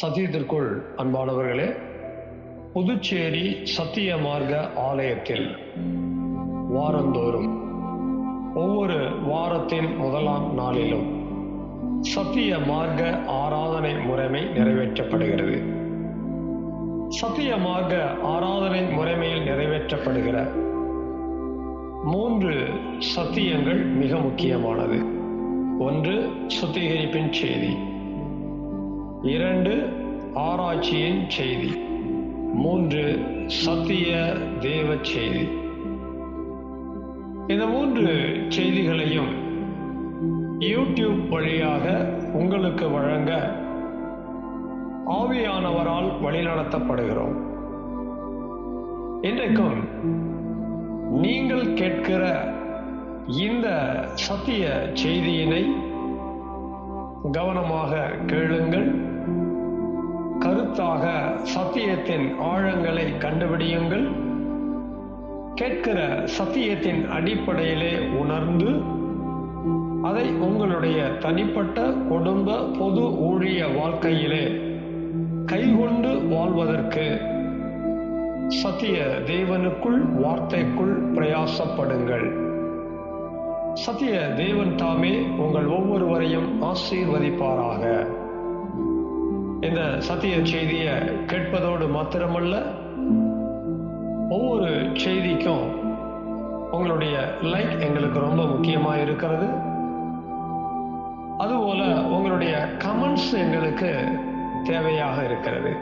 சத்தியத்திற்குள் அன்பானவர்களே, புதுச்சேரி சத்திய மார்க்க ஆலயத்தில் வாரந்தோறும் ஒவ்வொரு வாரத்தின் முதலாம் நாளிலும் சத்திய மார்க்க ஆராதனை முறைமை நிறைவேற்றப்படுகிறது. சத்திய மார்க்க ஆராதனை முறைமையில் நிறைவேற்றப்படுகிற 3 சத்தியங்கள் மிக முக்கியமானது. 1, சுத்திகரிப்பின் செய்தி. 2, ஆராய்ச்சியின் செய்தி. 3, சத்திய தேவ செய்தி. இந்த 3 செய்திகளையும் யூடியூப் வழியாக உங்களுக்கு வழங்க ஆவியானவரால் வழிநடத்தப்படுகிறோம். இன்றைக்கும் நீங்கள் கேட்கிற இந்த சத்திய செய்தியினை கவனமாக கேளுங்கள். கருத்தாக சத்தியத்தின் ஆழங்களை கண்டுபிடியுங்கள். கேட்கிற சத்தியத்தின் அடிப்படையிலே உணர்ந்து அதை உங்களுடைய தனிப்பட்ட குடும்ப பொது ஊழிய வாழ்க்கையிலே கைகொண்டு வாழ்வதற்கு சத்திய தேவனுக்குள் வார்த்தைக்குள் பிரயாசப்படுங்கள். சத்திய தேவன் தாமே உங்கள் ஒவ்வொருவரையும் ஆசீர்வதிப்பாராக. இந்த சத்திய செய்தியை கேட்பதோடு மாத்திரமல்ல, ஒவ்வொரு செய்திக்கும் உங்களுடைய லைக் எங்களுக்கு ரொம்ப முக்கியமாக இருக்கிறது. அதுபோல உங்களுடைய கமெண்ட்ஸ் எங்களுக்கு தேவையாக இருக்கிறது.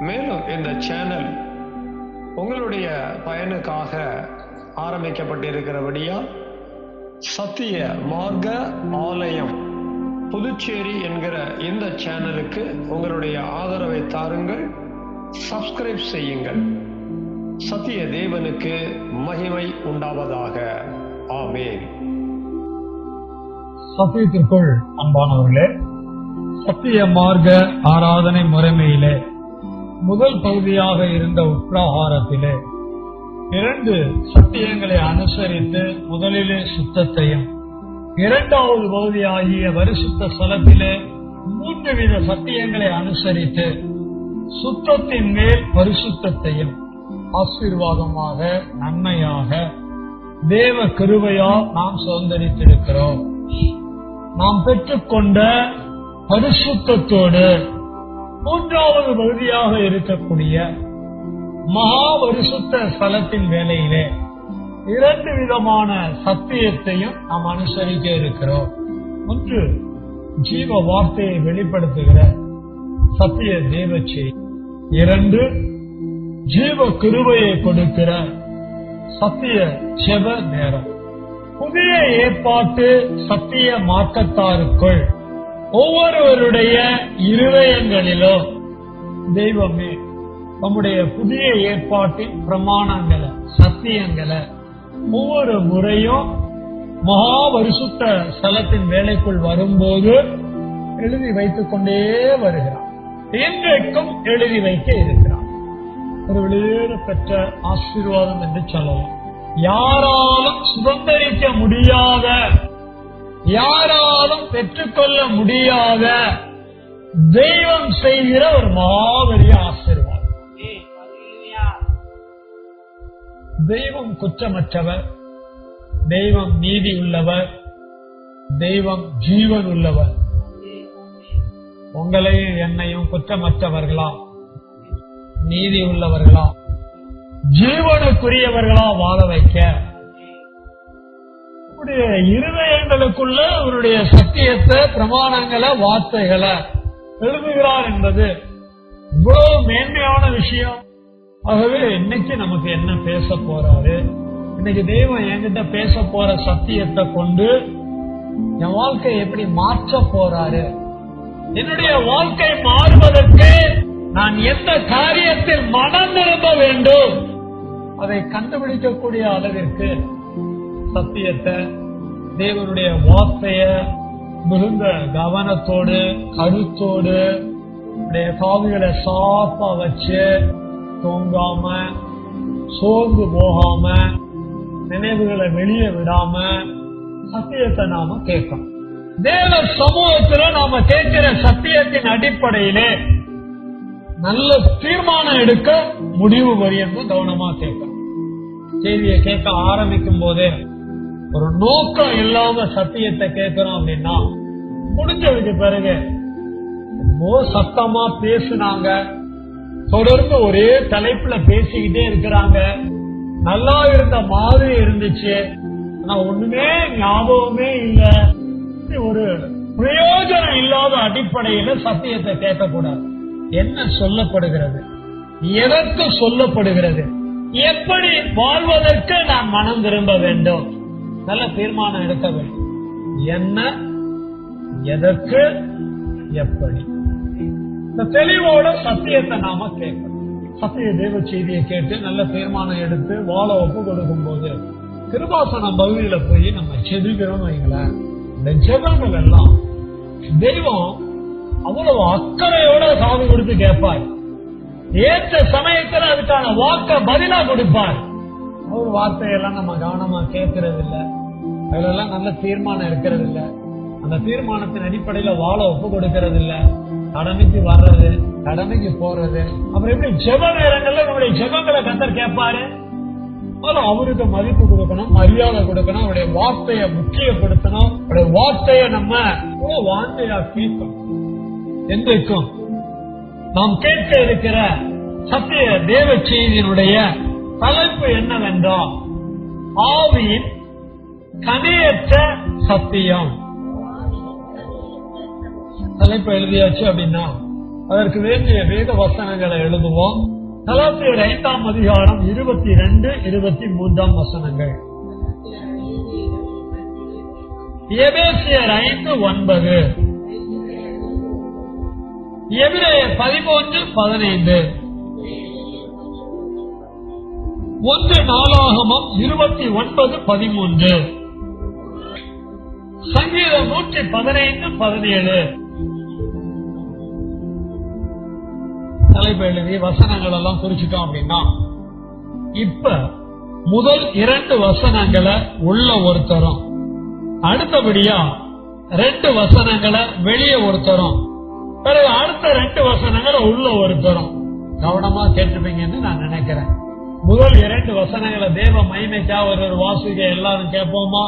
மேலும் இந்த சேனல் உங்களுடைய பயனுக்காக ஆரம்பிக்கப்பட்டிருக்கிறபடியால் சத்திய மார்க்க ஆலயம் புதுச்சேரி என்கிற இந்த சேனலுக்கு உங்களுடைய ஆதரவை தாருங்கள். சப்ஸ்கிரைப் செய்யுங்கள். சத்திய தேவனுக்கு மகிமை உண்டாவதாக. ஆமென். சத்தியத்திற்குள் அன்பானவர்களே, சத்திய மார்க்க ஆராதனை முறைமையிலே முதல் பகுதியாக இருந்த உற்றாகாரத்திலே 2 சத்தியங்களை அனுசரித்து முதலிலே சுத்தத்தையும், 2வது பகுதியாகிய பரிசுத்த ஸ்தலத்திலே 3 வித சத்தியங்களை அனுசரித்து சுத்தத்தின் மேல் பரிசுத்தத்தையும் ஆசீர்வாதமாக நன்மையாக தேவ கிருபையால் நாம் சுதந்தரித்திருக்கிறோம். நாம் பெற்றுக்கொண்ட பரிசுத்தத்தோடு 3வது பகுதியாக இருக்கக்கூடிய மகா பரிசுத்த ஸ்தலத்தின் வேலையிலே 2 விதமான சத்தியத்தையும் நாம் அனுசரிக்க இருக்கிறோம். 1, ஜீவ வார்த்தையை வெளிப்படுத்துகிற சத்திய தேவ செய்தி. 2, ஜீவ கிருபையை கொடுக்கிற சத்திய ஜெப நேரம். புதிய ஏற்பாட்டு சத்திய மார்க்கத்தாருக்குள் ஒவ்வொருவருடைய இருதயங்களிலும் தெய்வமே நம்முடைய புதிய ஏற்பாட்டின் பிரமாணங்களை சத்தியங்களை ஒவ்வொரு முறையும் மகா பரிசுத்த ஸ்தலத்தின் வேலைக்குள் வரும்போது எழுதி வைத்துக் கொண்டே வருகிறார். இன்றைக்கும் எழுதி வைக்க இருக்கிறார். ஒரு வெளியேற பெற்ற ஆசீர்வாதம் என்று சொல்லலாம். யாராலும் சுதந்திரிக்க முடியாத, யாராலும் பெற்றுக்கொள்ள முடியாத தெய்வம் செய்கிற ஒரு மாபெரிய ஆசீர்வாதம். தெய்வம் குற்றமற்றவர், தெய்வம் நீதி உள்ளவர், தெய்வம் ஜீவன் உள்ளவர். உங்களையும் என்னையும் குற்றமற்றவர்களா, நீதி உள்ளவர்களா, ஜீவனுக்குரியவர்களா வாழ வைக்க இருதயங்களுக்குள்ள அவருடைய சத்தியத்தை, பிரமாணங்களை, வார்த்தைகளை எழுதுகிறார் என்பது இவ்வளவு மேன்மையான விஷயம். ஆகவே இன்னைக்கு நமக்கு என்ன பேச போறாரு, இன்னைக்கு தெய்வம் என்கிட்ட பேச போற சத்தியத்தை கொண்டு என் வாழ்க்கை எப்படி மாற்ற போறாரு, என்னுடைய வாழ்க்கை மாறுவதற்கு நான் எந்த காரியத்தில் மனம் திரும்ப வேண்டும் அதை கண்டுபிடிக்கக்கூடிய அளவிற்கு சத்தியத்தை, தேவனுடைய வார்த்தைய மிகுந்த கவனத்தோடு கருத்தோடு காதுகளை சாப்பா வச்சு தூங்காம சோர்ந்து போகாம நினைவுகளை வெளியே விடாம சத்தியத்தை நாம கேட்கணும். தேவ சமூகத்துல நாம கேட்கிற சத்தியத்தின் அடிப்படையிலே நல்ல தீர்மானம் எடுக்க முடிவு வரையும் கவனமா கேட்கணும். செய்தியை கேட்க ஆரம்பிக்கும் போதே ஒரு நோக்கம் இல்லாம சத்தியத்தை கேட்கிறோம் அப்படின்னா முடிஞ்சதுக்கு பிறகு சத்தமா பேசுனாங்க, தொடர்ந்து ஒரே தலைப்புல பேசிக்கிட்டே இருக்கிறாங்க, நல்லா இருந்த மாதிரி இருந்துச்சு, ஆனா ஒண்ணுமே ஞாபகமே இல்ல, ஒரு பிரயோஜனம் இல்லாத அடிப்படையில சத்தியத்தை கேட்கக்கூடாது. என்ன சொல்லப்படுகிறது, எதற்கு சொல்லப்படுகிறது, எப்படி வாழ்வதற்கு நாம் மனம் திரும்ப வேண்டும், நல்ல தீர்மானம் எடுக்க வேண்டும். என்ன, எதற்கு, எப்படி, இந்த தெளிவோட சத்தியத்தை நாம கேட்கணும். சத்திய தேவ செய்தியை கேட்டு நல்ல தீர்மானம் எடுத்து வாழ ஒப்பு கொடுக்கும் போது கிருபாசனம் பகுதியில போய் நம்ம செபிக்கிறோம் வைங்களேன். இந்த ஜெபங்கள் எல்லாம் தெய்வம் அவ்வளவு அக்கறையோட காது கொடுத்து கேட்பார். ஏற்ற சமயத்துல அதுக்கான வாக்க பதிலா கொடுப்பார். ஒரு வார்த்தையெல்லாம் நம்ம கவனமா கேட்கறது இல்ல, அதெல்லாம் நல்ல தீர்மானம் இருக்கிறது இல்ல, அந்த தீர்மானத்தின் அடிப்படையில வாழ ஒப்பு கொடுக்கறது இல்ல, கடமைக்கு வர்றது, கடமைக்கு போறது. அப்புறம் எப்படி ஜெப நேரங்கள்ல நம்முடைய ஜெபங்களை கர்த்தர் கேட்பாரு? அவருக்கு மதிப்பு கொடுக்கணும், மரியாதை கொடுக்கணும், அவருடைய வார்த்தையை முக்கியப்படுத்தணும், அவருடைய வார்த்தையை நம்ம வார்த்தையா கேட்கணும். என்றைக்கும் நாம் கேட்க இருக்கிற சத்திய தேவ செய்தியினுடைய தலைப்பு என்னவென்றால் ஆவியின் கனியற்ற சத்தியம். தலைப்பு எழுதியாச்சு அப்படின்னா அதற்கு வேண்டிய வேத வசனங்களை எழுதுவோம். கலாத்தியர் 5ஆம் அதிகாரம் 22, 23 வசனங்கள். எபேசியர் 5:9, எபிரேயர் 13:15, 1 நாளாகமம் 29:13, சங்கீதம் 115:17. தலைப்பு எழுதி வசனங்கள் எல்லாம் குறிச்சிட்டோம் அப்படின்னா இப்ப முதல் 2 வசனங்களை உள்ள ஒருத்தரும், அடுத்தபடியா 2 வசனங்களை வெளியே ஒருத்தரும், பிறகு அடுத்த 2 வசனங்களை உள்ள ஒருத்தரும் கவனமா கேட்டுப்பீங்கன்னு நான் நினைக்கிறேன். முதல் 2 வசனங்களை தேவ மகிமைக்கா ஒரு வாசிக்க எல்லாரும் கேட்போமா?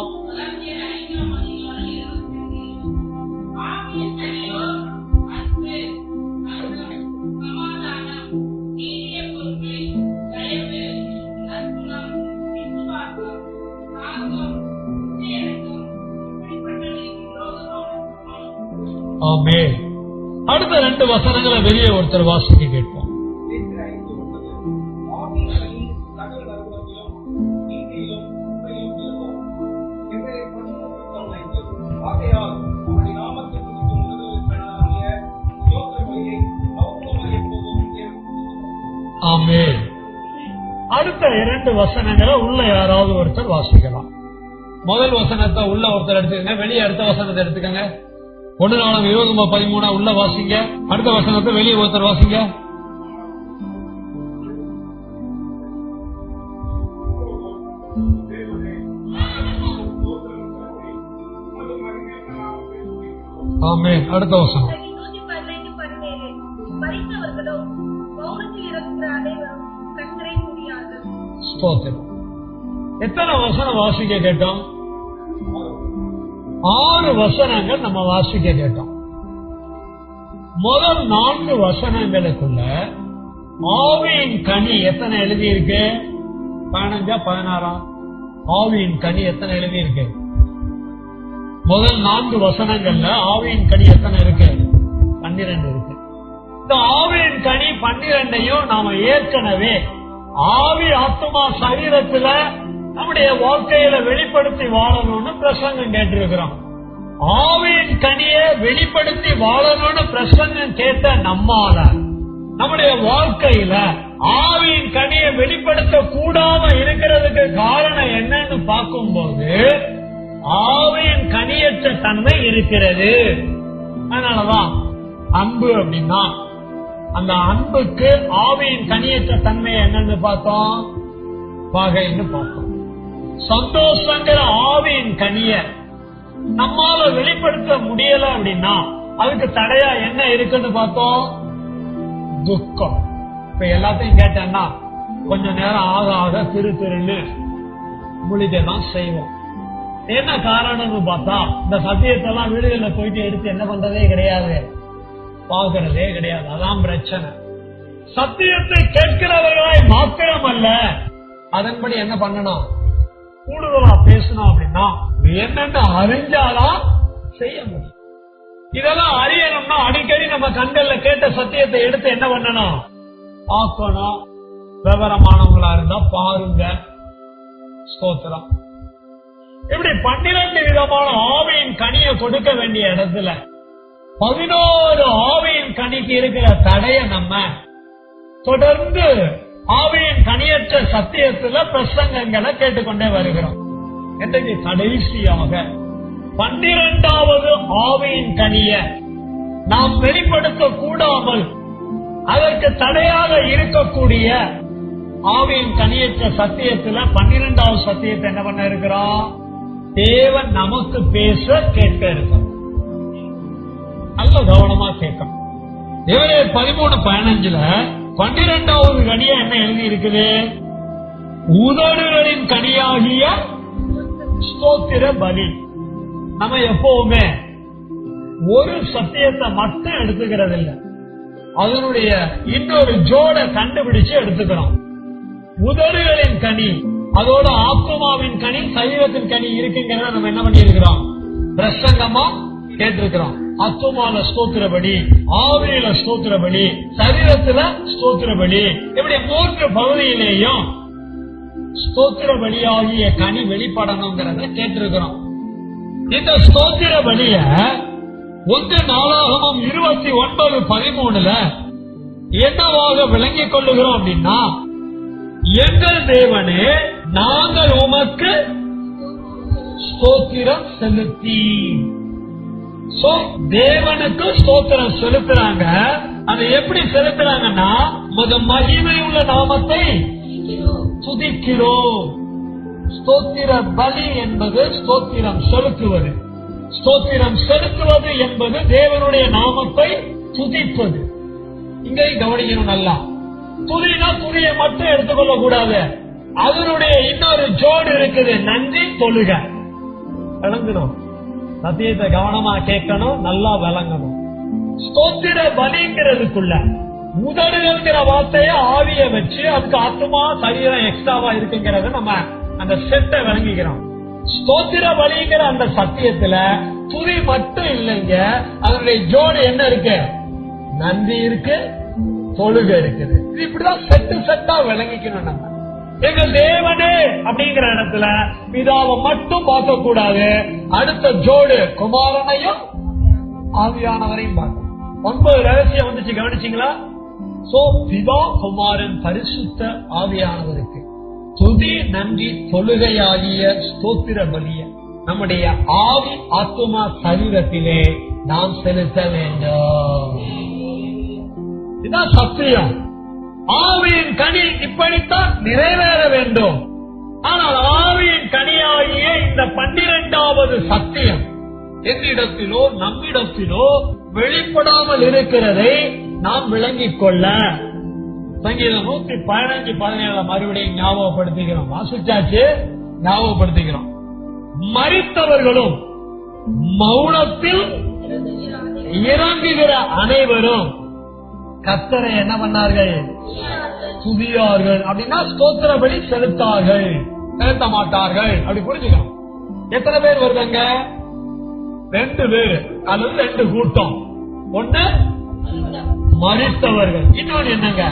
ஆமென். அடுத்த 2 வசனங்களை வெளியே ஒருத்தர் வாசிக்க கேட்போம். ஆமென். அடுத்த 2 வசனங்களை உள்ள யாராவது ஒருத்தர் வாசிக்கலாம். முதல் வசனத்தை உள்ள ஒருத்தர் எடுத்துக்கங்க, வெளியே அடுத்த வசனத்தை எடுத்துக்கங்க. 1 நாளாகமம் 20:13 உள்ள வாசிங்க, அடுத்த வசனத்தை வெளியே ஒருத்தர் வாசிங்க. ஆமென். அடுத்த வசனம் எத்தனை வசனம் வாசிக்க கேட்டோம்? 6 வசனங்கள் நம்ம வாசிக்க கேட்டோம். முதல் 4 வசனங்களுக்குள்ள ஆவியின் கனி எத்தனை எழுதி இருக்கு? 15, 16. ஆவியின் கனி எத்தனை எழுதி இருக்கு? முதல் 4 வசனங்கள்ல ஆவியின் கனி எத்தனை இருக்கு? 12 இருக்கு. இந்த ஆவியின் கனி 12ஐயும் நாம ஏற்கனவே ஆவி ஆத்மா சரீரத்துல நம்முடைய வாழ்க்கையில வெளிப்படுத்தி வாழணும்னு பிரசங்கம் கேட்டிருக்கிறோம். ஆவியின் கனியை வெளிப்படுத்தி வாழணும்னு பிரசங்கம் கேட்ட நம்மால நம்முடைய வாழ்க்கையில ஆவியின் கனியை வெளிப்படுத்த கூடாம இருக்கிறதுக்கு காரணம் என்னன்னு பார்க்கும்போது ஆவியின் கனியற்ற தன்மை இருக்கிறது. அதனாலதான் அன்பு அப்படின்னா அந்த அன்புக்கு ஆவியின் கனியற்ற தன்மை என்னன்னு பார்த்தோம், பகைன்னு பார்த்தோம். சந்தோஷங்கிற ஆவியின் கனிய நம்மால வெளிப்படுத்த முடியல அப்படின்னா அதுக்கு தடையா என்ன இருக்குன்னு பார்த்தோம்? துக்கம். இப்ப எல்லாத்தையும் கேட்டேன்னா கொஞ்ச நேரம் ஆக ஆக திருன்னு முழிதான் செய்வோம். என்ன காரணம்னு பார்த்தா இந்த சத்தியத்தை எல்லாம் வீடுகள்ல போயிட்டு எடுத்து என்ன பண்றதே கிடையாது, பாக்குறதே கிடையாது. அதான் பிரச்சனை. சத்தியத்தை கேட்கிறவர்களாய் மாத்திரம் அல்ல, அதன்படி என்ன பண்ணணும், கூடுதலா பேசணும். அப்படின்னா என்னென்ன அறிஞ்சாதான் செய்ய முடியும். இதெல்லாம் அறியணும்னா அடிக்கடி நம்ம கண்கள்ல கேட்ட சத்தியத்தை எடுத்து என்ன பண்ணணும், பார்க்கணும். விவரமானவங்களா இருந்தா பாருங்க. ஸ்தோத்திரம். இப்படி 12 விதமான ஆவியின் கனியை கொடுக்க வேண்டிய இடத்துல 11 ஆவியின் கனிக்கு இருக்கிற தடைய நம்ம தொடர்ந்து ஆவியின் கனியற்ற சத்தியத்துல பிரசங்கங்களை கேட்டுக்கொண்டே வருகிறோம். இன்றைக்கு கடைசியாக 12வது ஆவியின் கனிய நாம் வெளிப்படுத்த கூடாமல் அதற்கு தடையாக இருக்கக்கூடிய ஆவியின் கனியற்ற சத்தியத்துல 12வது சத்தியத்தை என்ன பண்ண இருக்கிறோம், தேவன் நமக்கு பேச கேட்க இருக்கிறோம். நல்ல கவனமா கேட்கணும். எபிரேயர் 13:15 12வது கனியா என்ன எழுதி இருக்குது, உதடுகளின் கனியாகிய ஸ்தோத்திர பலி. நம்ம எப்பவுமே ஒரு சத்தியத்தை மட்டும் எடுத்துக்கிறது இல்ல, அதனுடைய இன்னொரு ஜோட கண்டுபிடிச்சு எடுத்துக்கிறோம். உதடுகளின் கனி, அதோட ஆத்மாவின் கனி, சரீரத்தின் கனி இருக்குங்கிறத நம்ம என்ன பண்ணி இருக்கிறோம், பிரசங்கமா கேட்டிருக்கிறோம். ஆத்மால ஸ்தோத்திர பலி, ஆவியில ஸ்தோத்திர பலி, சரீரத்துல ஸ்தோத்திர பலி, இப்படி 3 பகுதியிலேயும் ஸ்தோத்திர பலியாகிய கனி வெளிப்படணுங்கிறத கேட்டிருக்கிறோம். இந்த ஸ்தோத்திர பலிய 1 நாளாகமம் 29:13 என்னவாக விளங்கிக் கொள்ளுகிறோம் அப்படின்னா, எங்கள் தேவனே நாங்கள் உமக்கு ஸ்தோத்திரம் செலுத்தி. தேவனுக்கு ஸ்தோத்திரம் செலுத்துறாங்க. அதை எப்படி செலுத்துறாங்கன்னா, மகிமை உள்ள நாமத்தை துதிக்கிறோம். ஸ்தோத்திர பலி என்பது ஸ்தோத்திரம் செலுத்துவது. ஸ்தோத்திரம் செலுத்துவது என்பது தேவனுடைய நாமத்தை துதிப்பது. இங்கே கவனிக்கணும் நல்லா. துதினா துதியை மட்டும் எடுத்துக்கொள்ள கூடாது, அதனுடைய இன்னொரு ஜோடு இருக்குது, நன்றி தொழுக. விளங்கணும், சத்தியத்தை கவனமா கேட்கணும், நல்லா விளங்கணும். ஸ்தோத்திர பலிங்கிறதுக்குள்ள உதடுங்கிற வார்த்தைய ஆவிய வச்சு அதுக்கு ஆத்மா சரீரம் எக்ஸ்ட்ராவா இருக்குங்கிறத நம்ம அந்த செட்டை விளங்கிக்கிறோம். ஸ்தோத்திர பலிங்கிற அந்த சத்தியத்துல துதி மட்டும் இல்லைங்க, அதனுடைய ஜோடு என்ன இருக்கு, நன்றி இருக்கு, தொழுக இருக்குது. இது இப்படிதான் செட்டு செட்டா விளங்கிக்கணும். நம்ம எங்க தேவனே அப்படிங்கிற இடத்துல பிதாவை மட்டும் பார்க்க கூடாது, அடுத்த ஜோடு குமாரனையும் ஆவியானவரையும் பார்க்கணும். 9 ரகசியம் வந்துச்சு, கவனிச்சீங்களா? பிதா, குமாரன், பரிசுத்த ஆவியானவருக்கு துதி, நன்றி, தொழுகையாகிய ஸ்தோத்திர பலிய நம்முடைய ஆவி, ஆத்மா, சரீரத்திலே நாம் செலுத்த வேண்டும். இதுதான் சத்தியம். ஆவியின் கனி இப்படித்தான் நிறைவேற வேண்டும். ஆனால் ஆவியின் கனியாகிய இந்த 12வது சத்தியம் என்னிடத்திலோ நம்மிடத்திலோ வெளிப்படாமல் இருக்கிறதை நாம் விளங்கிக் கொள்ள சங்கீதம் 115:17 மறுபடியும் ஞாபகப்படுத்திக்கிறோம். வாசிச்சாச்சு, ஞாபகப்படுத்திக்கிறோம். மரித்தவர்களும் மௌனத்தில் இறங்குகிற அனைவரும் கர்த்தரை என்ன பண்ணார்கள், துதியார்கள். அப்படின்னா ஸ்தோத்திர பலி செலுத்தார்கள், செலுத்த மாட்டார்கள். அப்படி புரிஞ்சுக்கணும். எத்தனை பேர் வருவாங்க, 2 பேர் அல்லது 2 கூட்டம். ஒண்ணு மரித்தவர்கள், இன்னொன்னு என்னங்க,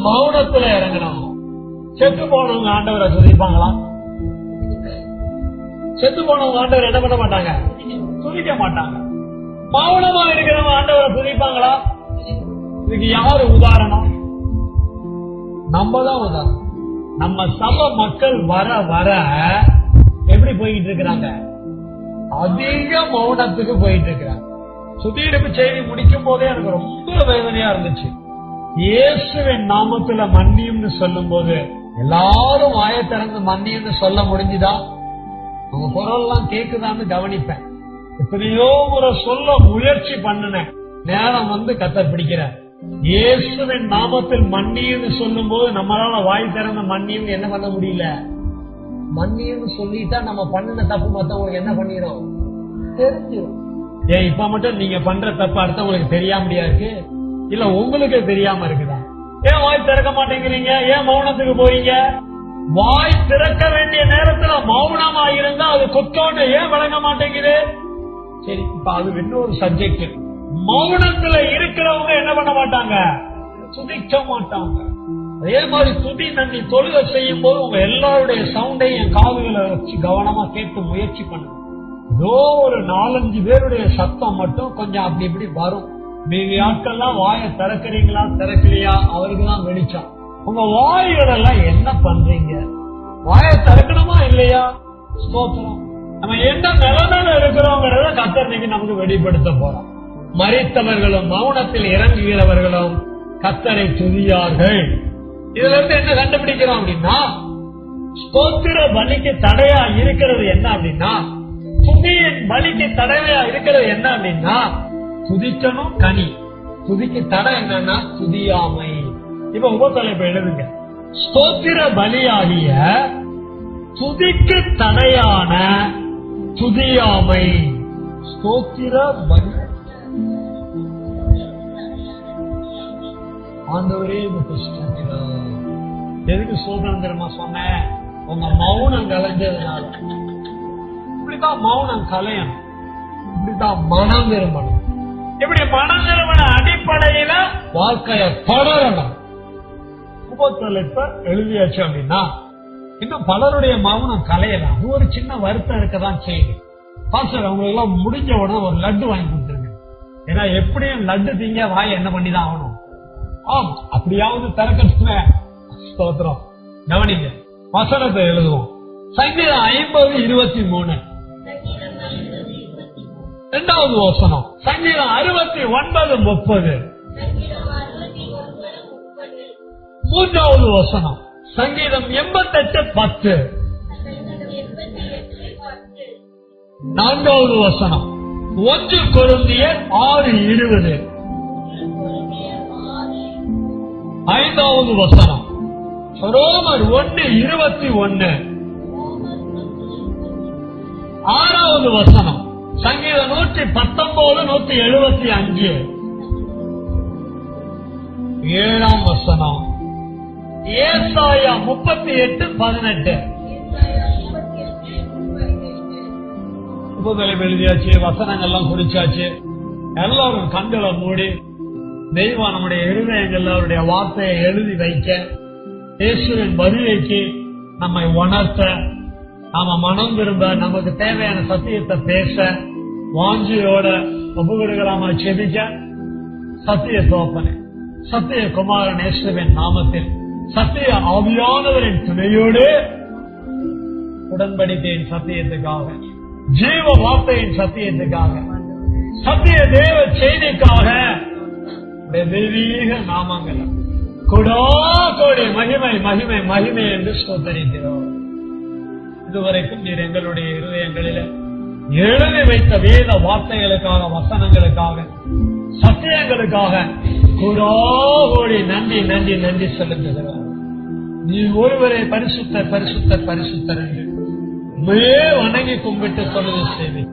மௌனத்துல இறங்கணும். செத்து போனவங்க ஆண்டவரை துதிப்பாங்களா? செத்து போனவங்க ஆண்டவர் என்ன பண்ண மாட்டாங்க, துதிக்க மாட்டாங்க. மௌனமா இருக்கிறவங்க ஆண்டவரை துதிப்பாங்களா? இதுக்கு யாரு உதாரணம்? நம்ம தான் உதாரணம். நம்ம சபை மக்கள் வர வர எப்படி போயிட்டு இருக்கிறாங்க, அதிக மௌனத்துக்கு போயிட்டு இருக்கிறாங்க. சுத்தியிடுப்பு செய்தி முடிக்கும் போதே எனக்கு ரொம்ப வேதனையா இருந்துச்சு. இயேசுவின் நாமத்துல மன்னியும்னு சொல்லும் போது எல்லாரும் வாயை திறந்து மன்னியும்னு சொல்ல முடிஞ்சுதா? அவங்க குரல் எல்லாம் கேக்குதான்னு கவனிப்பேன். எத்தனையோ முறை சொல்ல முயற்சி பண்ணினேன். நேரம் கத்தர் பிடிக்கிற இயேசுவின் நாமத்தில் மன்னின்னு சொல்லும் போது நம்மளால வாய் திறந்த மன்னின்னு என்ன பண்ண முடியல. மன்னின்னு சொல்லிட்டா நம்ம பண்ணின தப்பு மத்தவங்களுக்கு என்ன பண்ணிடும் தெரிஞ்சிடும். ஏன் இப்ப மட்டும் நீங்க பண்ற தப்பு அடுத்தவங்களுக்கு தெரியாமடியா இருக்கு? இல்ல உங்களுக்கு தெரியாம இருக்குதா? ஏன் வாய் திறக்க மாட்டேங்கிறீங்க? ஏன் மௌனத்துக்கு போறீங்க? வாய் திறக்க வேண்டிய நேரத்துல மௌனமா இருந்தா அது குத்தோன்னு ஏன் வழங்க மாட்டேங்குது? சரி, இப்ப அது இன்னொரு சப்ஜெக்ட். மௌனத்துல இருக்கிறவங்க என்ன பண்ண மாட்டாங்க? துதிக்க மாட்டாங்க. அதே மாதிரி துதி நன்றி தொழுகை செய்யும் போது உங்க எல்லாருடைய சவுண்டையும் என் காதுகளை வச்சு கவனமா கேட்டு முயற்சி பண்ணுங்க. ஏதோ ஒரு 4-5 பேருடைய சத்தம் மட்டும் கொஞ்சம் அப்படி இப்படி வரும். மீதி ஆட்கள்லாம் வாயை திறக்கிறீங்களா திறக்கலையா அவருக்குதான் வெளிச்சம். உங்க வாய்களெல்லாம் என்ன பண்றீங்க? வாயை திறக்கணுமா இல்லையா? ஸ்தோத்திரம். நம்ம என்ன நிலைமையில இருக்கிறோங்கிறத கர்த்தர் நமக்கு வெளிப்படுத்த போறோம். மரித்தவர்களும் மௌனத்தில் இறங்குகிறவர்களும் கர்த்தரை துதியார்கள். இதுல இருந்து என்ன கண்டுபிடிக்கிறோம் அப்படின்னா, ஸ்தோத்திர பலிக்கு தடையா இருக்கிறது என்ன அப்படின்னா, துதியின் பலிக்கு தடையா இருக்கிறது என்ன அப்படின்னா, துதிக்கணும் கனி. துதிக்கு தடை என்னன்னா துதியாமை. இப்ப உபத்தலைப்பு எழுதுங்க. ஸ்தோத்திர பலியாகிய துதிக்கு தடையான துதியாமை. ஸ்தோத்திர பலி ஆண்டவரே எதுக்கு சுதந்திரமா சொன்னேன்? உங்க மௌனம் கலைஞ்சதுனால. இப்படிதான் மௌனம் கலையணும். இப்படிதான் மனம் திரும்பணும். இப்படி மனம் திருமண அடிப்படையில வாழ்க்கைய தொடரணும். உபத்தலைப்ப எழுதியாச்சு அப்படின்னா இன்னும் பலருடைய மௌனம் கலையலாம். அது ஒரு சின்ன வருத்தம் இருக்கதான் செய்யுது. பாஸ்டர் அவங்களுக்கு எல்லாம் முடிஞ்ச உடனே ஒரு லட்டு வாங்கி கொடுத்துருங்க. ஏன்னா எப்படியும் லட்டு திங்க வாய் என்ன பண்ணிதான் ஆகணும். ஆம், அப்படியாவது திறக்கட்டுமே. ஸ்தோத்திரம். கவனிங்க, வசனத்தை எழுதுவோம். சங்கீதம் 50:23 இரண்டாவது வசனம். சங்கீதம் 69:30 மூன்றாவது வசனம். சங்கீதம் 88:10 நான்காவது வசனம். 1 கொரிந்தியர் 6:20 ஐந்தாவது வசனம். ரோமர் 1:21 ஆறாவது வசனம். சங்கீதம் 119, 175 ஏழாம் வசனம். ஏசாயா 38:18 புதலை எழுதியாச்சு. வசனங்கள்லாம் குறிச்சாச்சு. எல்லாரும் கண்களை மூடி தெய்வம் நம்முடைய இருதயங்கள் அவருடைய வார்த்தையை எழுதி வைக்க, இயேசுவின் வருகைக்கு நம்மை உணர்த்த, நாம மனம் திரும்ப, நமக்கு தேவையான சத்தியத்தை பேச வாஞ்சியோட ஒப்புக்கொடுக்கலாமா செபிக்க. சத்திய தோப்பனை, சத்திய குமாரன் இயேசுவின் நாமத்தில், சத்திய ஆவியானவரின் துணையோடு உடன்படிக்கையின் சத்தியத்துக்காக, ஜீவ வார்த்தையின் சத்தியத்துக்காக, சத்திய தேவ செய்திக்காக தெய்வீக நாமங்கள் கொடா கோடி மகிமை மகிமை மகிமை என்று ஸ்தோத்திரிக்கிறோம். இதுவரைக்கும் நீர் எங்களுடைய இருதயங்களில் எழுதி வைத்த வேத வார்த்தைகளுக்காக, வசனங்களுக்காக, சத்தியங்களுக்காக கொடா கோடி நன்றி நன்றி நன்றி செலுத்துகிறோம். நீ ஒருவரை பரிசுத்தர் பரிசுத்தர் பரிசுத்தர் என்று உண்மையே வணங்கி கும்பிட்டு சொல்லுது செய்தி.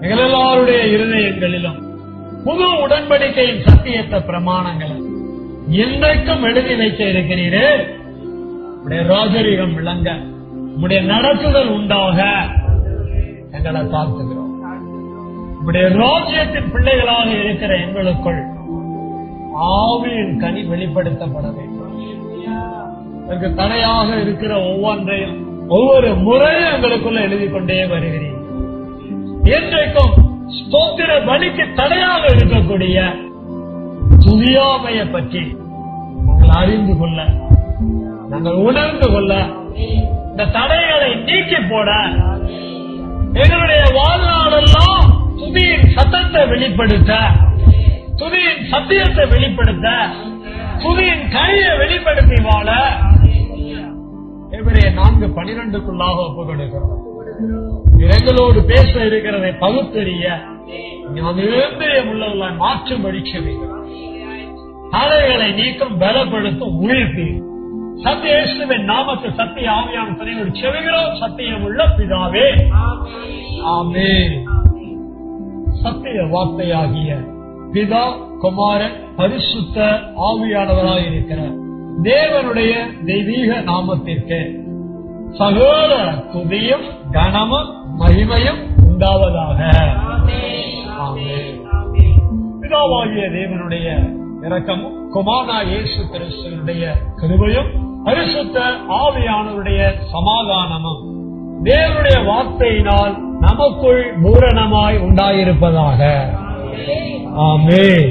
எங்கள் எல்லாருடைய இருதயங்களிலும் புது உடன்படிக்கையின் சத்தியத்தை பிரமாணங்களை இன்றைக்கும் எழுதி வைக்க இருக்கிறீரே. உடைய ராஜரீகம் விளங்க, உடைய நடத்துதல் உண்டாக எங்களை தாழ்த்துகிறோம். உடைய ராஜ்யத்தின் பிள்ளைகளாக இருக்கிற எங்களுக்குள் ஆவியின் கனி வெளிப்படுத்தப்பட வேண்டும். அதற்கு தடையாக இருக்கிற ஒவ்வொன்றையும் ஒவ்வொரு முறையும் எங்களுக்குள்ள எழுதி கொண்டே வருகிறீர்கள். இன்றைக்கும் ஸ்தோத்திர பலிக்கு தடையாக இருக்கக்கூடிய துதியாமையை பற்றி நாங்கள் அறிந்து கொள்ள, நாங்கள் உணர்ந்து கொள்ள, இந்த தடைகளை நீக்கி போட, எங்களுடைய வாழ்நாளெல்லாம் துதியின் சத்தத்தை வெளிப்படுத்த, துதியின் சத்தியத்தை வெளிப்படுத்த, துதியின் கையை வெளிப்படுத்தி வாழ எவரே 4:12 ஒப்புக் கொடுக்கிறோம். எங்களோடு பேச இருக்கிறதை பகுத்தறிய நிரந்தரம் உள்ளவர்களாய் மாற்றும்படி செவிக்கிறோம். தடைகளை நீக்கம், பலப்படுத்தும், உயிர்ப்பீர். சத்திய இயேசுவின் நாமத்தை சத்திய ஆவியான துணையோடு செவிக்கிறோம். சத்தியம் உள்ள பிதாவே, ஆமென். சத்திய வார்த்தையாகிய பிதா, குமாரன், பரிசுத்த ஆவியானவராய் இருக்கிற தேவனுடைய தெய்வீக நாமத்திற்கு சகல துதியும் கனமும் மகிமையும் உண்டாவதாக. பிதாவாகிய தேவனுடைய இரக்கமும் குமாரனாகிய இயேசு கிறிஸ்துவினுடைய கிருபையும் பரிசுத்த ஆவியானவருடைய சமாதானமும் தேவனுடைய வார்த்தையினால் நமக்குள் பூரணமாய் உண்டாயிருப்பதாக. ஆமென்.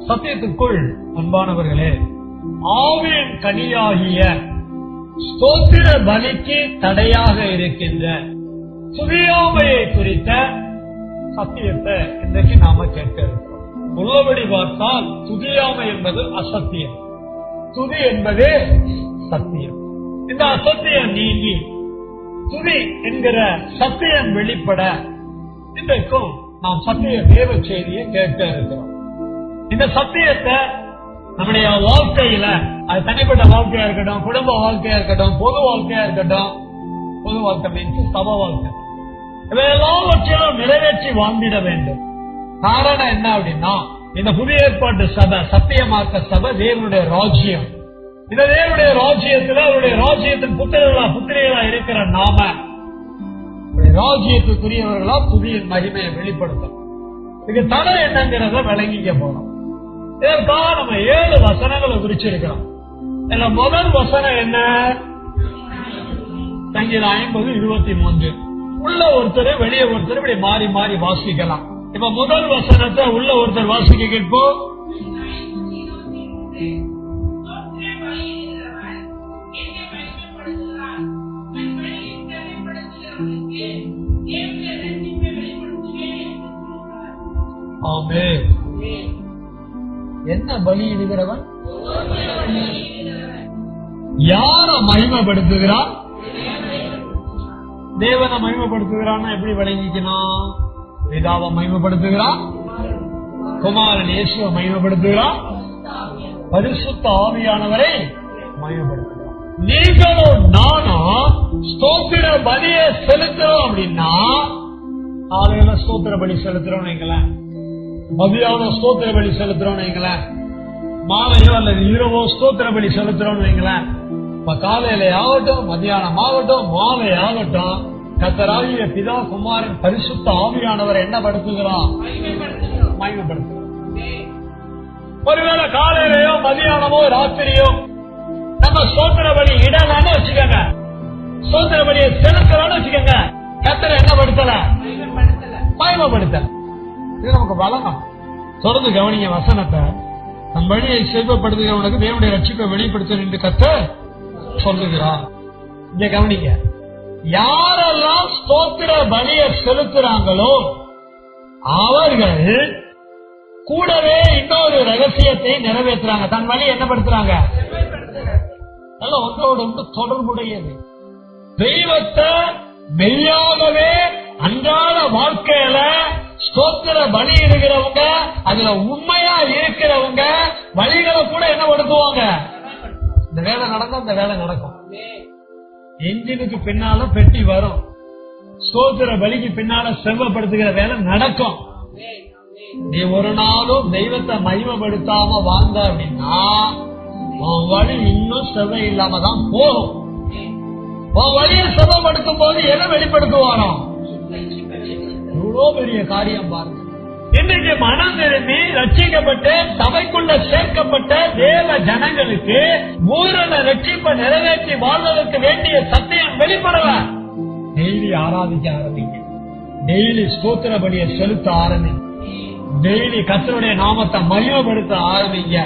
சத்தியத்துக்குள் அன்பானவர்களே, ஆவியின் கனியாகிய ஸ்தோத்திர பலிக்கு தடையாக இருக்கின்ற துதியாமையை குறித்த சத்தியத்தை இன்றைக்கு நாம கேட்க இருக்கிறோம். உள்ளபடி பார்த்தால் துதியாமை என்பது அசத்தியம், துதி என்பது சத்தியம். இந்த அசத்தியம் நீங்கி துதி என்கிற சத்தியம் வெளிப்பட இன்றைக்கும் நாம் சத்திய தேவ செய்தியை கேட்க இருக்கிறோம். இந்த சத்தியத்தை நம்முடைய வாழ்க்கையில, அது தனிப்பட்ட வாழ்க்கையா இருக்கட்டும், குடும்ப வாழ்க்கையா இருக்கட்டும், பொது வாழ்க்கையா இருக்கட்டும், பொது வாழ்க்கை மீன்ஸ் சபை வாழ்க்கை, இவையெல்லாவற்றையும் நிறைவேற்றி வாழ்ந்திட வேண்டும். காரணம் என்ன அப்படின்னா, இந்த புதிய ஏற்பாட்டு சபை, சத்தியமாக்க சபை தேவனுடைய ராஜ்யம். இந்த தேவனுடைய ராஜ்யத்தில் அவருடைய ராஜ்யத்தின் புத்திரிகளா இருக்கிற நாம ராஜ்யத்துக்குரியவர்களா புதிய மகிமையை வெளிப்படுத்தும். இதுக்கு தடை என்னங்கிறத விளங்கிக்க போறோம். இதற்காக நம்ம 7 வசனங்களை குறிச்சிருக்கிறோம். இதுல முதல் வசனம் என்ன? சங்கீதம் 50:23. உள்ள ஒருத்தர் வெளியே ஒருத்தர் இப்படி மாறி மாறி வாசிக்கலாம். இப்ப முதல் வசனத்தை உள்ள ஒருத்தர் வாசிக்க கேட்போம். ஆமென். என்ன பலியிடுகிறவன்? யார மகிமைப்படுத்துகிறான்? தேவனை மகிமைப்படுத்துகிறான்னா எப்படி விளங்கிக்கணும்? பிதாவை மகிமைப்படுத்துகிறான், குமாரன் இயேசுவை மகிமைப்படுத்துகிறான், பரிசுத்த ஆவியானவரை மகிமைப்படுத்துகிறான். நீங்களும் நானும் ஸ்தோத்திர பலியை செலுத்துறோம் அப்படின்னா, காலையில ஸ்தோத்திர பலி செலுத்துறோம் வைங்களேன், மதியானம் ஸ்தோத்திர பலி செலுத்துறோம் வைங்களேன், மாலையோ அல்லது இரவோ ஸ்தோத்திர பலி செலுத்துறோம் வைங்களேன். காலையில ஆகட்டும், மதியானம் ஆகட்டும், மாலை ஆகட்டும், கர்த்தராகிய பிதா, குமாரன், பரிசுத்த ஆவியானவர் என்ன படுத்துகிறான்? மகிமைப்படுத்துகிறான். ஒருவேளை காலையிலயோ மதியானமோ ராத்திரியோ நம்ம ஸ்தோத்திர பலி இடலான்னு வச்சுக்கோங்க, ஸ்தோத்திர பலியை செலுத்தலான்னு வச்சுக்கோங்க, கர்த்தரை என்ன படுத்தல? மகிமைப்படுத்தல. இது நமக்கு வழக்கம். தொடர்ந்து கவனிங்க வசனத்தை. தன் வழியை செல்வப்படுத்துகிறவனுக்கு தேவனுடைய ரட்சிப்பை வெளிப்படுத்த என்று கர்த்தர் சொல்லுகிறார். இங்க கவனிங்க, யாரெல்லாம் ஸ்தோத்திர பலியை செலுத்துறாங்களோ அவர்கள் கூடவே இன்னொரு ரகசியத்தை நிறைவேற்றுறாங்க. தன் வழி என்ன படுத்துறாங்க? ஒன்றோடு ஒன்று தொடர்புடையது. தெய்வத்தை மெய்யாகவே அன்றாட வாழ்க்கையில ஸ்தோத்திர பலி இருக்கிறவங்க, அதுல உண்மையா இருக்கிறவங்க வழிகளை கூட என்ன படுத்துவாங்க? இந்த வேலை நடந்தா இந்த வேலை நடக்கும். என்ஜினுக்கு பின்னால பெட்டி வரும், ஸ்தோத்திர பலிக்கு பின்னால செவ்வப்படுத்துகிற வேலை நடக்கும். நீ ஒரு நாளும் தெய்வத்தை மகிமைப்படுத்தாம வாழ்ந்த அப்படின்னா உன் வழி இன்னும் செவ்வை இல்லாம தான் போகும். உன் வழியை செவ்வப்படுத்தும் போது எதை வெளிப்படுத்துவானோ? எவ்வளவு பெரிய காரியம் பாருங்க. இன்றைக்கு மனம் திரும்பி ரட்சிக்கப்பட்டு சபைக்குள்ள சேர்க்கப்பட்ட தேவ ஜனங்களுக்கு பூரண ரட்சிப்பை நிறைவேற்றி வாழ்வதற்கு வேண்டிய சத்தியம் வெளிப்படல. டெய்லி ஆராதிக்க ஆரம்பிங்க, டெய்லி ஸ்தோத்திர பலியை செலுத்த ஆரம்பிங்க, டெய்லி கர்த்தருடைய நாமத்தை மகிமைப்படுத்த ஆரம்பிங்க.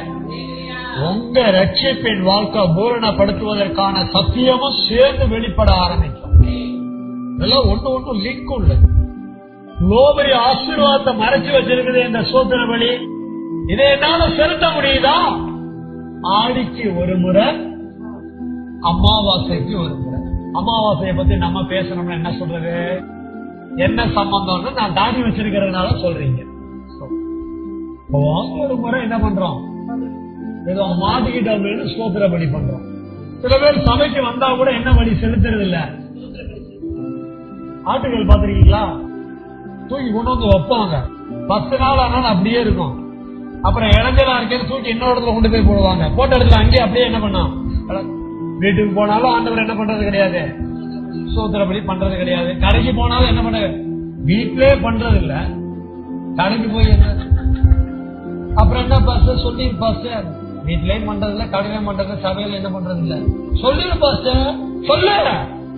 உங்க ரட்சிப்பின் வாழ்க்கை பூரணப்படுத்துவதற்கான சத்தியமும் சேர்ந்து வெளிப்பட ஆரம்பிக்கும். இதெல்லாம் ஒன்று ஒன்று லிங்க் உள்ளது. லோபரி ஆசீர்வாதத்தை மறைச்சு வச்சிருக்குது இந்த ஸ்தோத்திர பலி. இதை என்னால செலுத்த முடியுதா? ஆடிக்கு ஒரு முறை, அமாவாசைக்கு ஒரு முறை. அமாவாசையை பத்தி நம்ம பேசணும்னு என்ன சொல்றது? என்ன சம்பந்தம்னு நான் தாடி வச்சிருக்கிறதுனால சொல்றீங்க. ஒரு முறை என்ன பண்றோம், ஏதோ மாட்டிக்கிட்டோம் ஸ்தோத்திர பலி பண்றோம். சில பேர் சபைக்கு வந்தா கூட என்ன பலி செலுத்துறது இல்ல, ஆட்டுகள் பாத்திருக்கீங்களா, தூக்கி கொண்டு வந்து வைப்பாங்க. 10 நாள் ஆனாலும் அப்படியே இருக்கும். அப்புறம் இளைஞரா இருக்கேன்னு தூக்கி இன்னொரு இடத்துல கொண்டு போய் போடுவாங்க. போட்ட இடத்துல அங்கேயே அப்படியே என்ன பண்ணோம், வீட்டுக்கு போனாலும் ஆண்டவர் என்ன பண்றது கிடையாது, ஸ்தோத்திர பலி பண்றது கிடையாது. கடைக்கு போனாலும் என்ன பண்றது, வீட்டிலே பண்றது இல்ல, கடைக்கு போய் என்ன அப்புறம் என்ன பாஸ்டர் சொல்லி பாஸ்டர், வீட்லயும் பண்றது இல்ல, கடையில பண்றது, சபையில என்ன பண்றது இல்ல, சொல்லிடு பாஸ்டர் சொல்லு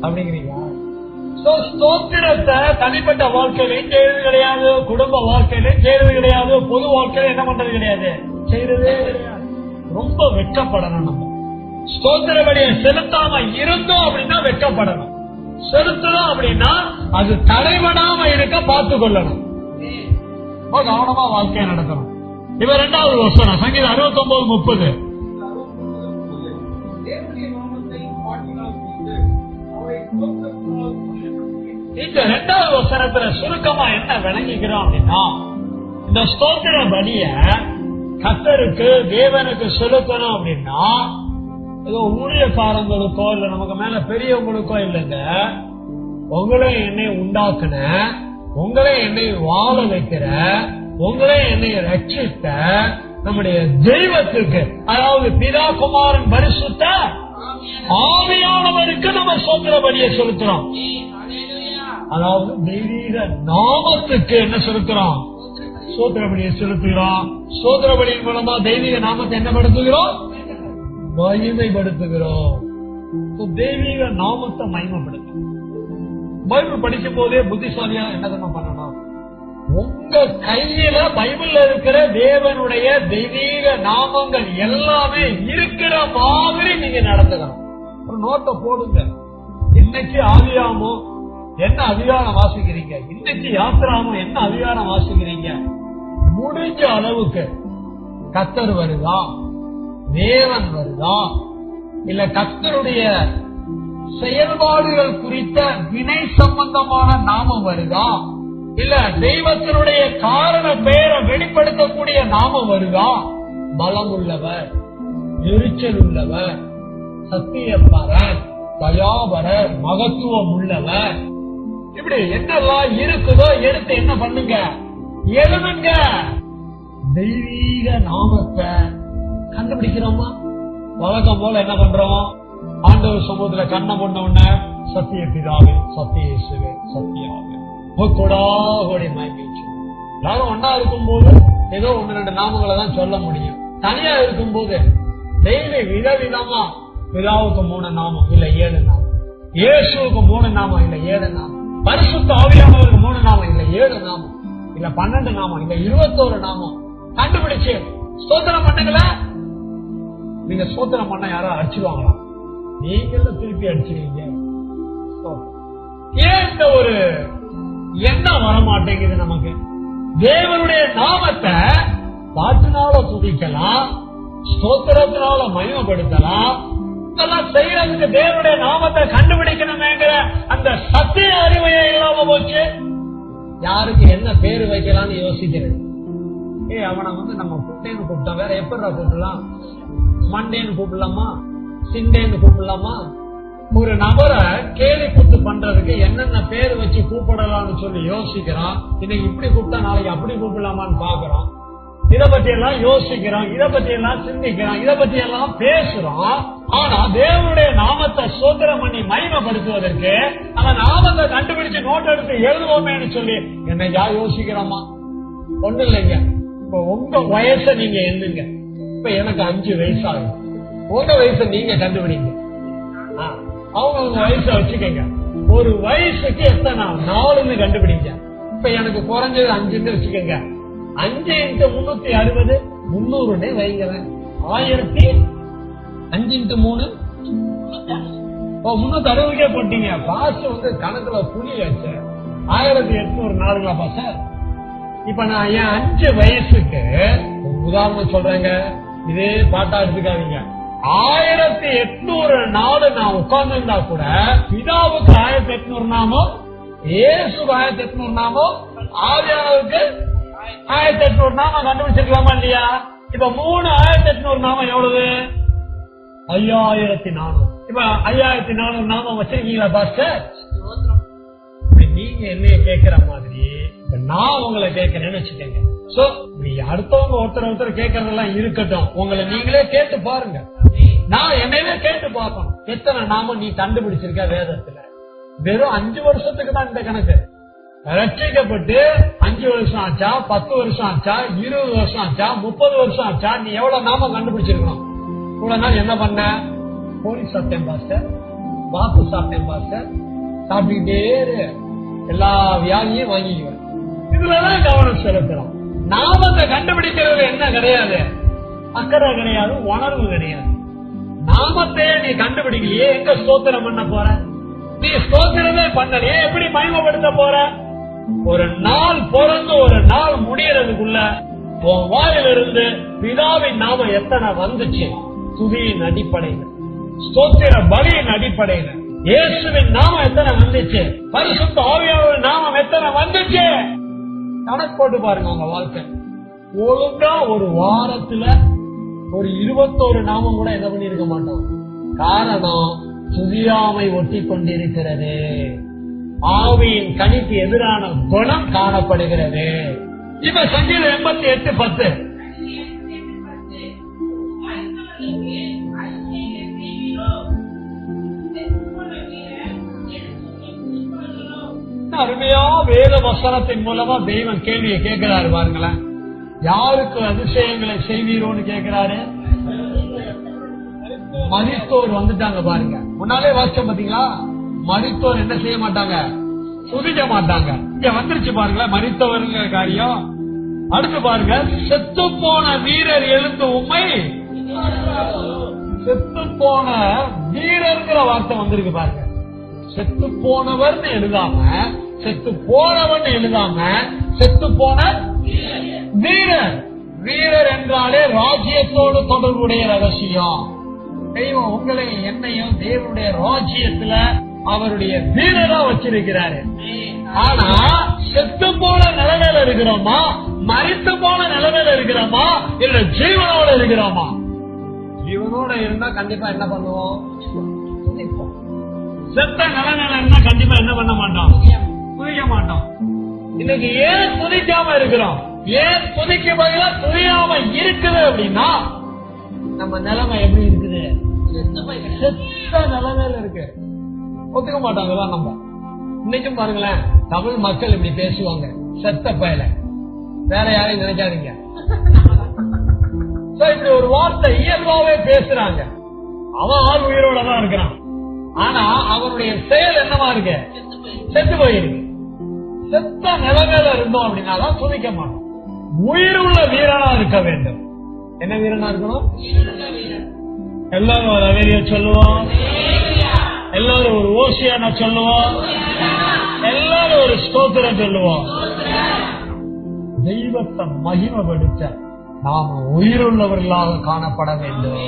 அப்படிங்கிறீங்க. ஸ்தோத்திரத்தை தனிப்பட்ட வாழ்க்கையிலையும் செய்யறது கிடையாது, குடும்ப வாழ்க்கையிலையும் செய்யறது கிடையாது, பொது வாழ்க்கையில என்ன பண்றது கிடையாது, செய்யறதே கிடையாது. ரொம்ப வெட்கப்படணும். நம்ம ஸ்தோத்திர பலியை செலுத்தாம இருந்தோம் அப்படின்னா வெட்கப்படணும். செலுத்தணும் அப்படின்னா அது தடைபடாம இருக்க பார்த்து கொள்ளணும். கவனமா வாழ்க்கையை நடத்தணும். இவ 2வது வசனம் சங்கீதம் 69:30. இந்த 2வது வசனத்துல சுருக்கமா என்ன விளங்கிக்கிறோம் அப்படின்னா, இந்த ஸ்தோத்திர பலிய கர்த்தருக்கு தேவனுக்கு செலுத்தணும் அப்படின்னா ஏதோ ஊழியக்காரங்களுக்கோ இல்ல நமக்கு மேல பெரியவங்களுக்கோ இல்லைங்க, உங்களே என்னை உண்டாக்குன, உங்களே என்னை வாழ வைக்கிற, உங்களே என்னை ரட்சித்த நம்முடைய தெய்வத்துக்கு, அதாவது பிதா குமாரன் பரிசுத்த ஆவியானவருக்கு நம்ம ஸ்தோத்திர பலியை செலுத்துறோம். அதாவது தெய்வீக நாமத்துக்கு என்ன செலுத்துறோம், ஸ்தோத்திர பலியை செலுத்துகிறோம். ஸ்தோத்திர பலியின் மூலமா தெய்வீக நாமத்தை என்ன படுத்துகிறோம், மகிமைப்படுத்துகிறோம். தெய்வீக நாமத்தை மகிமைப்படுத்தும். பைபிள் படிக்கும் போதே புத்திசாலியா என்ன பண்ணணும், உங்க கையில பைபிள்ல இருக்கிற தேவனுடைய தெய்வீக நாமங்கள் எல்லாமே இருக்கிற மாதிரி நீங்க நடந்துக்கணும். ஒரு நோட்டை போடுங்க. இன்னைக்கு ஆதியாமோ என்ன அதிகாரம் வாசிக்கிறீங்க, இன்னைக்கு யாத்திராமோ என்ன அதிகாரம் வாசிக்கிறீங்க, முடிஞ்ச அளவுக்கு கர்த்தர் வருதா, தேவன் வருதா, இல்ல கர்த்தருடைய செயல்பாடுகள் குறித்த வினை சம்பந்தமான நாமம் வருதா, இல்ல தெய்வத்தினுடைய காரண பெயரை வெளிப்படுத்தக்கூடிய நாமம் வருதா, பலம் உள்ளவர், எரிச்சல் உள்ளவர், சத்தியப்பரர், தயாபரர், மகத்துவம் உள்ளவர், இப்படி என்னெல்லாம் இருக்குதோ எடுத்து என்ன பண்ணுங்க, எழுதுங்க. தெய்வீக நாமத்தை கண்டுபிடிக்கிறோமா? வழக்கம் போல என்ன பண்றோம், ஆண்டவர் சமூகத்துல கண்ணை பண்ண சத்திய பிதாவே, சத்திய இயேசுவே, சத்தியாவே கோடி மயங்கிச்சு. எல்லாரும் ஒன்னா இருக்கும் போது ஏதோ 1-2 நாமங்களை தான் சொல்ல முடியும். தனியா இருக்கும் போது டெய்லி விதவிதமா பிதாவுக்கு 3 நாமம் இல்ல 7 நாமம், இயேசுவுக்கு 3 நாமம் இல்ல 7 நாமம், பரிசுத்த ஆவியானவருக்கு 3 நாமம் இல்ல 7 நாமம், இல்ல 12 நாமம் இல்ல 21 நாமம் கண்டுபிடிச்சு ஸ்தோத்திரம் பண்ணுங்களா. நீங்க ஸ்தோத்திரம் பண்ண யாரும் அடிச்சிருவாங்களா? நீங்கள திருப்பி அடிச்சிருவீங்க. ஏன் இந்த ஒரு எண்ணம் வரமாட்டேங்குது நமக்கு? தேவனுடைய நாமத்தை பாட்டுனால துதிக்கலாம், ஸ்தோத்திரத்தினால மகிமைப்படுத்தலாம், இதெல்லாம் செய்யறதுக்கு தேவனுடைய நாமத்தை கண்டுபிடிக்கணுமேங்கிற அந்த சத்திய அறிவையே இல்லாம போச்சு. யாருக்கு என்ன பேரு வைக்கலாம்னு யோசிக்கிறது. அவனை நம்ம புட்டேன்னு கூப்பிட்டோம், வேற எப்படா கூப்பிடலாம்? மண்டேன்னு கூப்பிடலாமா, சிண்டேன்னு கூப்பிடலாமா? ஒரு நபரை கேலி கூத்து பண்றதுக்கு என்னென்ன பேர் வச்சு கூப்பிடலாம்னு சொல்லி யோசிக்கிறான். இன்னைக்கு இப்படி கூப்பிட்டா நாளைக்கு அப்படி கூப்பிடலாமான்னு பாக்குறோம். இத பத்தி எல்லாம் யோசிக்கிறோம், இத பத்தி எல்லாம் சிந்திக்கிறோம், இத பத்தி எல்லாம் பேசுறோம். ஆனா தேவனுடைய நாமத்தை ஸ்தோத்திரம் பண்ணி மகிமைப்படுத்துவதற்கு அந்த நாமத்தை கண்டுபிடிச்சு நோட் எடுத்து எழுதுவோமேன்னு சொல்லி என்னையா யோசிக்கிறோமா? ஒண்ணு இல்லைங்க. இப்ப உங்க வயசை நீங்க எண்ணுங்க. இப்ப எனக்கு 5 வயசு ஆகும். உங்க வயசை நீங்க கண்டுபிடிங்க. அவங்க வயசை வச்சுக்கங்க. ஒரு வயசுக்கு எத்தனை 4ன்னு கண்டுபிடிங்க. இப்ப எனக்கு குறைஞ்சது 5ன்னு வச்சுக்கோங்க. 5 × 360 300 வைங்களேன். 1000 5 × 3 360 போட்டீங்க. பாஸ் கணக்குல புலி வச்சு 1800 நாளுங்களா பாச? இப்ப நான் என் 5 வயசுக்கு உதாரணம் சொல்றேங்க, இதே பாட்டா எடுத்துக்காதீங்க. 1800 நாள் நான் உட்கார்ந்து இருந்தா கூட பிதாவுக்கு 1800 நாமம், இயேசுக்கு 1800 நாமம், ஆவியானவருக்கு 1800 நாமம் கண்டுபிடிச்சிருக்கலாமா இல்லையா? இப்ப 1800 நாமம் எவ்வளவு? 5400. இப்ப 5400 நாமம் வச்சிருக்கீங்களா பாஸ்டர்? நீங்க என்னைய கேக்குற மாதிரி நான் உங்களை கேட்கிறேன்னு வச்சுக்கோங்க. சோ நீ அடுத்தவங்க ஒருத்தர் கேட்கறதெல்லாம் இருக்கட்டும், உங்களை நீங்களே கேட்டு பாருங்க. நான் என்னையே கேட்டு பார்க்கணும், எத்தனை நாமம் நீ கண்டுபிடிச்சிருக்க வேதத்துல? வெறும் 5 வருஷத்துக்கு தான் இந்த கணக்கு. ரட்சிக்கப்பட்டு 5 வருஷம் ஆச்சா, 10 வருஷம் ஆச்சா, 20 வருஷம் ஆச்சா, 30 வருஷம் ஆச்சா, நீ எவ்வளவு நாமம் கண்டுபிடிச்சிருக்கணும்? இவ்வளவு நாள் என்ன பண்ண? கோழி சாப்பிட்டேன் பாஸ்டர், வாத்து சாப்பிட்டேன் பாஸ்டர், சாப்பிட்டுட்டே எல்லா வியாதியும் வாங்கிக்குவேன். இதுலதான் கவனம் செலுத்துறோம். நாமத்தை கண்டுபிடிக்கிறது என்ன கிடையாது, அக்கறை கிடையாது, உணர்வு கிடையாது. நாமத்தையே நீ கண்டுபிடிக்கலையே, எங்க ஸ்தோத்திரம் பண்ண போற? நீ ஸ்தோத்திரமே பண்ணலையே, எப்படி மகிமைப்படுத்த போற? ஒரு நாள் பிறந்து ஒரு நாள் முடியறதுக்குள்ள உன் வாயிலிருந்து பிதாவின் நாமம் எத்தனை வந்துச்சு? துதியின் அடிப்படையில், ஸ்தோத்திர பலியின் அடிப்படையில் இயேசுவின் நாமம் எத்தனை வந்துச்சு? பரிசுத்த ஆவியானவரின் நாமம் எத்தனை வந்துச்சு? கணக்கு போட்டு பாருங்க உங்க வாழ்க்கை. ஒழுங்கா ஒரு வாரத்துல ஒரு 21 நாமம் கூட என்ன பண்ணிருக்க மாட்டோம். காரணம், துதியாமை ஒட்டி கொண்டிருக்கிறது. ஆவியின் கனிக்கு எதிரான குணம் காணப்படுகிறது. இப்ப சங்கீதம் 88:10 அருமையா வேத வசனத்தின் மூலமா தெய்வம் கேள்வியை கேட்கிறாரு பாருங்களேன். யாருக்கு அதிசயங்களை செய்வீரோன்னு கேட்கிறாரு? மரித்தோர் வந்துட்டாங்க பாருங்க. முன்னாலே வாசிச்சோம் பாத்தீங்களா? மரித்தோர் என்ன செய்ய மாட்டாங்க? துதிக்க மாட்டாங்க. இங்க வந்துருச்சு பாருங்களேன் மரித்தவருங்கிற காரியம். அடுத்து பாருங்க, செத்து போன வீரர் எழுந்து உண்மை. செத்து போன வீரர்ங்கிற வார்த்தை வந்திருக்கு பாருங்க. செத்து போனவர்னு எழுதாம, செத்து போனவன் எழுதாம, செத்து போன வீரர். வீரர் என்றாலே ராஜ்யத்தோடு தொடர்புடைய ரகசியம். தெய்வம் உங்களை என்னையும் தேவனுடைய ராஜ்யத்துல அவருடைய வீரரா வச்சிருக்கிறாரு. ஆனா செத்து போன நிலைமையில இருக்கிறோமா, மரித்து போன நிலைமையில இருக்கிறோமா, இல்ல ஜீவனோட இருக்கிறோமா? ஜீவனோட இருந்தா கண்டிப்பா என்ன பண்ணுவோம்? செத்த நிலைமையில இருந்தா கண்டிப்பா என்ன பண்ண மாட்டோம்? துதிக்க மாட்டோம். இன்னைக்கு ஏன் துதிக்காம இருக்கிறோம்? ஏன் துதிக்க பதிலா துதியாம இருக்குது அப்படின்னா, நம்ம நிலைமை எப்படி இருக்குது? செத்த நிலைமையில இருக்கு. ஒத்துக்க மாட்டாங்களா? நம்ம இன்னைக்கும் பாருங்களேன், தமிழ் மக்கள் இப்படி பேசுவாங்க, செத்த பயல. வேற யாரையும் நினைக்காதீங்க. இப்படி ஒரு வார்த்தை இயல்பாவே பேசுறாங்க. அவன் ஆள் உயிரோட தான் இருக்கிறான், ஆனா அவனுடைய செயல் என்னவா இருக்கு? செத்து போயிருக்கு. செத்த நிலைமையில இருந்தோம் அப்படின்னாதான் துதிக்க மாட்டோம். உயிருள்ள வீரனா இருக்க வேண்டும். என்ன வீரனா இருக்கணும்? எல்லாரும் ஒரு அவேரிய சொல்லுவோம், எல்லாரும் ஒரு ஓசியான சொல்லுவோம், எல்லாரும் ஒரு ஸ்தோத்திரம் சொல்லுவோம். தெய்வத்தை மகிமைப்படுத்த நாம உயிருள்ளவர்களாக காணப்பட வேண்டும்.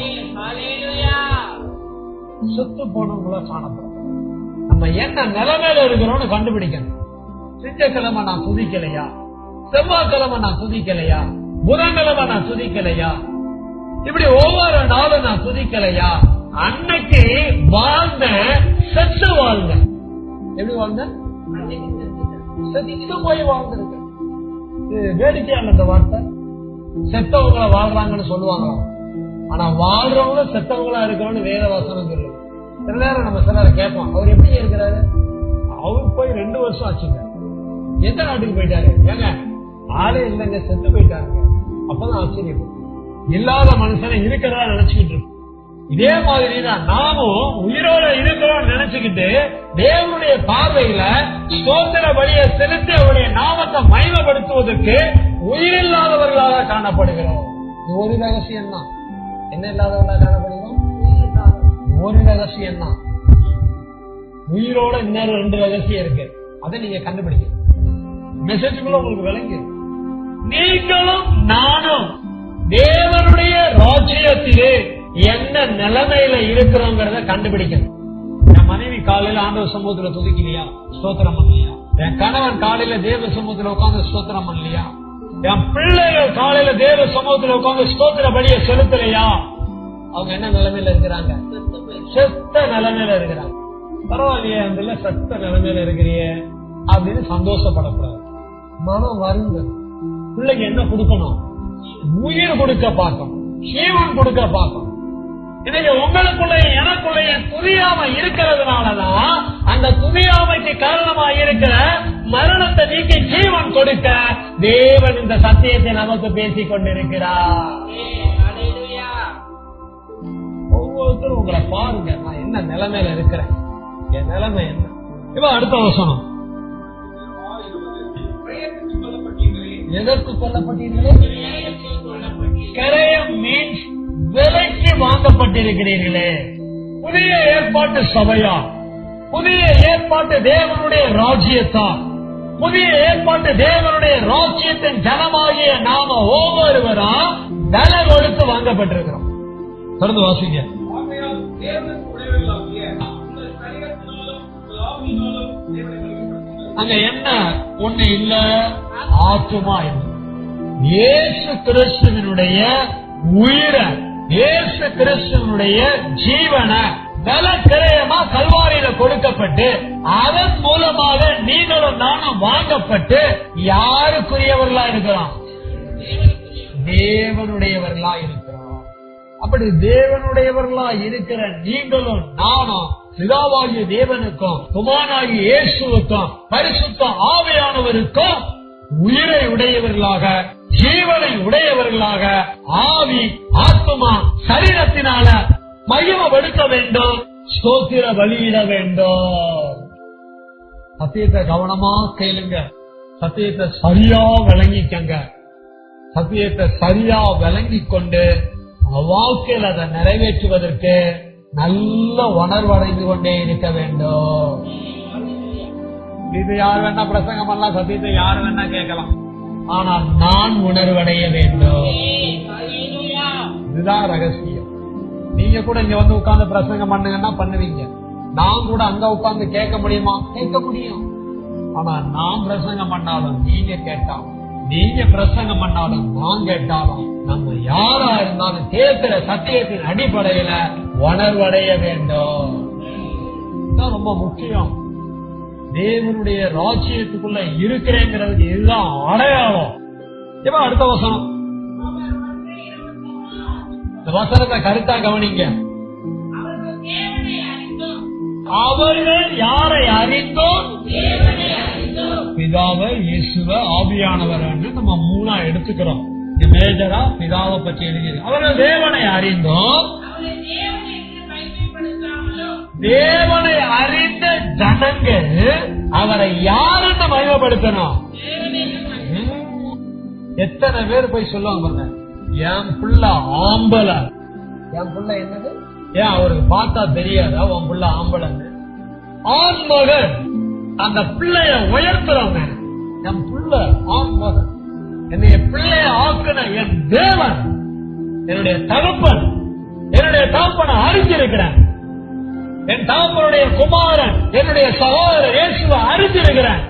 செத்து போனவங்களா காணப்படும். நம்ம என்ன நிலைமையில இருக்கிறோம்னு கண்டுபிடிக்கணும். திங்கட்கிழமை நான் துதிக்கலையா, செவ்வாய்க்கிழமை நான் துதிக்கலையா, புதன்கிழமை நான் துதிக்கலையா, இப்படி ஒவ்வொரு நாளும் நான் துதிக்கலையா? அன்னைக்கு வாழ்ந்த செத்து வாழ்ந்த. எப்படி வாழ்ந்த? செத்து போய் வாழ்ந்திருக்கு. வேடிக்கையான இந்த வார்த்தை. செத்தவங்களை வாழ்றாங்கன்னு சொல்லுவாங்களாம், ஆனா வாழ்றவங்க செத்தவங்களா இருக்கிறோம்னு வேத வாசனம் சொல்லுது. சில நேரம் நம்ம சிலரை கேட்போம், அவர் எப்படி இருக்கிறாரு? அவரு போய் 2 வருஷம் ஆச்சுங்க. எந்த நாட்டுக்கு போயிட்டாரு? ஏங்க ஆளே இல்லைங்க, செத்து போயிட்டாருங்க. அப்பதான் ஆச்சரியம். இல்லாத மனுஷனை இருக்கிறதா நினைச்சுக்கிட்டு இருக்கோம். இதே மாதிரிதான் நாமும் உயிரோட இருக்கிறோம் நினைச்சுக்கிட்டு தேவனுடைய பார்வையில ஸ்தோத்திர பலியை செலுத்தி அவருடைய நாமத்தை மகிமைப்படுத்துவதற்கு உயிரில்லாதவர்களாக காணப்படுகிறோம். இது ஒரு ரகசியம் தான். என்ன இல்லாதவர்களாக காணப்படுகிறோம்? ஒரு ரகசியம் தான். உயிரோட இன்னொரு 2 ரகசியம் இருக்கு. அதை நீங்க கண்டுபிடிக்க மெசேஜுக்குள்ள உங்களுக்கு விளங்கி. நீங்களும் நானும் தேவனுடைய ராஜ்யத்திலே என்ன நிலைமையில இருக்கிறோங்கிறத கண்டுபிடிக்கணும். என் மனைவி காலையில ஆண்டவர் சமூகத்துல துதிக்கலையா, ஸ்தோத்திரம் பண்ணலையா? என் கணவன் காலையில தேவ சமூகத்துல உட்கார்ந்து ஸ்தோத்திரம் பண்ணலையா? என் பிள்ளைகள் காலையில தேவ சமூகத்துல உட்கார்ந்து ஸ்தோத்திர பலியை செலுத்தலையா? அவங்க என்ன நிலைமையில இருக்கிறாங்க? செத்த நிலைமையில இருக்கிறாங்க. பரவாயில்லையே, அந்த செத்த நிலைமையில இருக்கிறியே அப்படின்னு சந்தோஷப்படக்கூடாது. மனம் வருங்க. பிள்ளைக்கு என்ன கொடுக்கணும்? உயிர் கொடுக்க பார்க்கணும், ஜீவன் கொடுக்க பார்க்கணும். இன்னைக்கு உங்களுக்குள்ள எனக்குள்ள துதியாம இருக்கிறதுனாலதான் அந்த துதியாமைக்கு காரணமா இருக்கிற மரணத்தை நீக்கி ஜீவன் கொடுக்க தேவன் இந்த சத்தியத்தை நமக்கு பேசிக் கொண்டிருக்கிறார். ஒவ்வொருத்தரும் உங்களை பாருங்க, நான் என்ன நிலைமையில இருக்கிறேன், என் நிலைமை என்ன. இப்ப அடுத்த வசனம், எதற்கு கொல்லப்பட்டீர்களே? கரையம் மீன்ஸ் விலைக்கு வாங்கப்பட்டிருக்கிறீர்களே. புதிய ஏற்பாட்டு சபையா, புதிய ஏற்பாட்டு தேவனுடைய ராஜ்யத்தான், புதிய ஏற்பாட்டு தேவனுடைய ராஜ்யத்தின் ஜனமாகிய நாம ஒவ்வொருவரும் விலை கொடுத்து வாங்கப்பட்டிருக்கிறோம். தொடர்ந்து வாசிங்க. அங்க என்ன ஒண்ணு இல்ல, ஆத்துமா இல்லை. இயேசு கிறிஸ்துவினுடைய உயிரை, இயேசு கிறிஸ்துவனுடைய ஜீவனை விலைக்கிரயமா கல்வாரியில கொடுக்கப்பட்டு அதன் மூலமாக நீங்களும் நானும் வாங்கப்பட்டு யாருக்குரியவர்களா இருக்கிறோம்? தேவனுடையவர்களா இருக்கிறோம். அப்படி தேவனுடையவர்களா இருக்கிற நீங்களும் நானும் பிதாவாகிய தேவனுக்கும் குமாரனாகிய இயேசுவுக்கும் பரிசுத்த ஆவியானவருக்கும் உயிரை உடையவர்களாக, ஜீவனை உடையவர்களாக, ஆவி ஆத்துமா சரீரத்தினால மகிமைப்படுத்த வேண்டும், ஸ்தோத்திர பலியிட வேண்டும். சத்தியத்தை கவனமா கேளுங்க, சத்தியத்தை சரியா விளங்கிக்கங்க. சத்தியத்தை சரியா விளங்கிக் கொண்டு வாழ்க்கையில் அதை நிறைவேற்றுவதற்கு நல்ல உணர்வடைந்து கொண்டே இருக்க வேண்டும். இது யார் வேணா பிரசங்கம் பண்ணலாம், சத்தியத்தை யார் வேணா கேட்கலாம், ஆனால் நான் உணர்வடைய வேண்டும். இதுதான் ரகசியம். நீங்க கூட இங்க வந்து உட்கார்ந்து பிரசங்கம் பண்ணுங்கன்னா பண்ணுவீங்க, நான் கூட அங்க உட்கார்ந்து கேட்க முடியுமா? கேட்க முடியும். ஆனா நான் பிரசங்கம் பண்ணாலும் நீங்க கேட்டாலும், நீங்க பிரசங்கம் பண்ணாலும் நான் கேட்டாலும், நம்ம யாரா இருந்தாலும் கேட்கிற சத்தியத்தின் அடிப்படையில உணர்வடைய வேண்டும். இதுதான் ரொம்ப முக்கியம். தேவனுடைய ராஜ்யத்துக்குள்ள இருக்கிறேங்கிறதுக்கு இதுதான் அடையாளம். இப்ப அடுத்த வசனம், இந்த வசனத்தை கருத்தா கவனிங்க. அவர்கள் யாரை அறிந்தோம்? பிதாவை, இயேசுவை, ஆவியானவர் நம்ம மூணா எடுத்துக்கிறோம். மேஜரா பிதாவை பற்றி எழுதியிருக்கு. அவர்கள் தேவனை அறிந்தோம். தேவனை அறிந்த ஜனங்கள் அவரை யாருன்னு மகிமைப்படுத்தணும்? எத்தனை பேர் போய் சொல்லுவாங்க பாருங்க, என் புள்ள ஆம்பள. என் புள்ள என்னது? ஏன் அவருக்கு பார்த்தா தெரியாதா உன் புள்ள ஆம்பளன்னு? ஆண் மகன், அந்த பிள்ளைய உயர்த்துறவங்க. என் புள்ள ஆண் மகன், என்னுடைய பிள்ளைய ஆக்குன என் தேவன், என்னுடைய தகப்பன், என்னுடைய தகப்பனை அறிஞ்சிருக்கிறேன். என் தகப்பனுடைய குமாரன், என்னுடைய சகோதரர் இயேசுவை அறிஞ்சிருக்கிறேன்.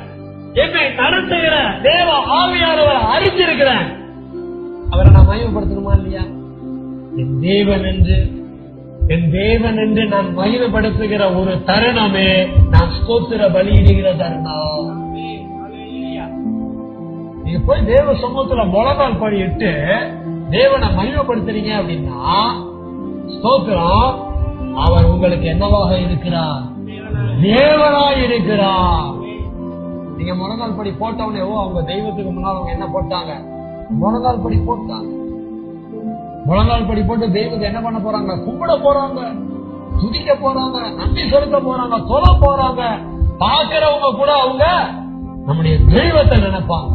என்னை நடத்துகிற தேவ ஆவியானவரை அறிஞ்சிருக்கிறேன். அவரை நான் மகிமைப்படுத்தணுமா இல்லையா? என் தேவன் என்று, என் தேவன் என்று நான் மகிமைப்படுத்துகிற ஒரு தருணமே நான் ஸ்தோத்திர பலியிடுகிற தருணம். நீங்க போய் தேவ சமூகத்துல முழங்கால் படிட்டு தேவனை மகிமைப்படுத்துறீங்க அப்படின்னா ஸ்தோத்திரம், அவர் உங்களுக்கு என்னவாக இருக்கிறார்? தேவனாய் இருக்கிறார். நீங்க முழங்கால் படி போட்டவனே, அவங்க தெய்வத்துக்கு முன்னால் அவங்க என்ன போட்டாங்க? முழங்கால் படி போட்டாங்க. முழங்கால் படி போட்டு தெய்வத்தை என்ன பண்ண போறாங்க? கும்பிட போறாங்க, துதிக்க போறாங்க, நன்றி செலுத்த போறாங்க, சொல்ல போறாங்க. பாக்குறவங்க கூட அவங்க நம்முடைய தெய்வத்தை நினைப்பாங்க.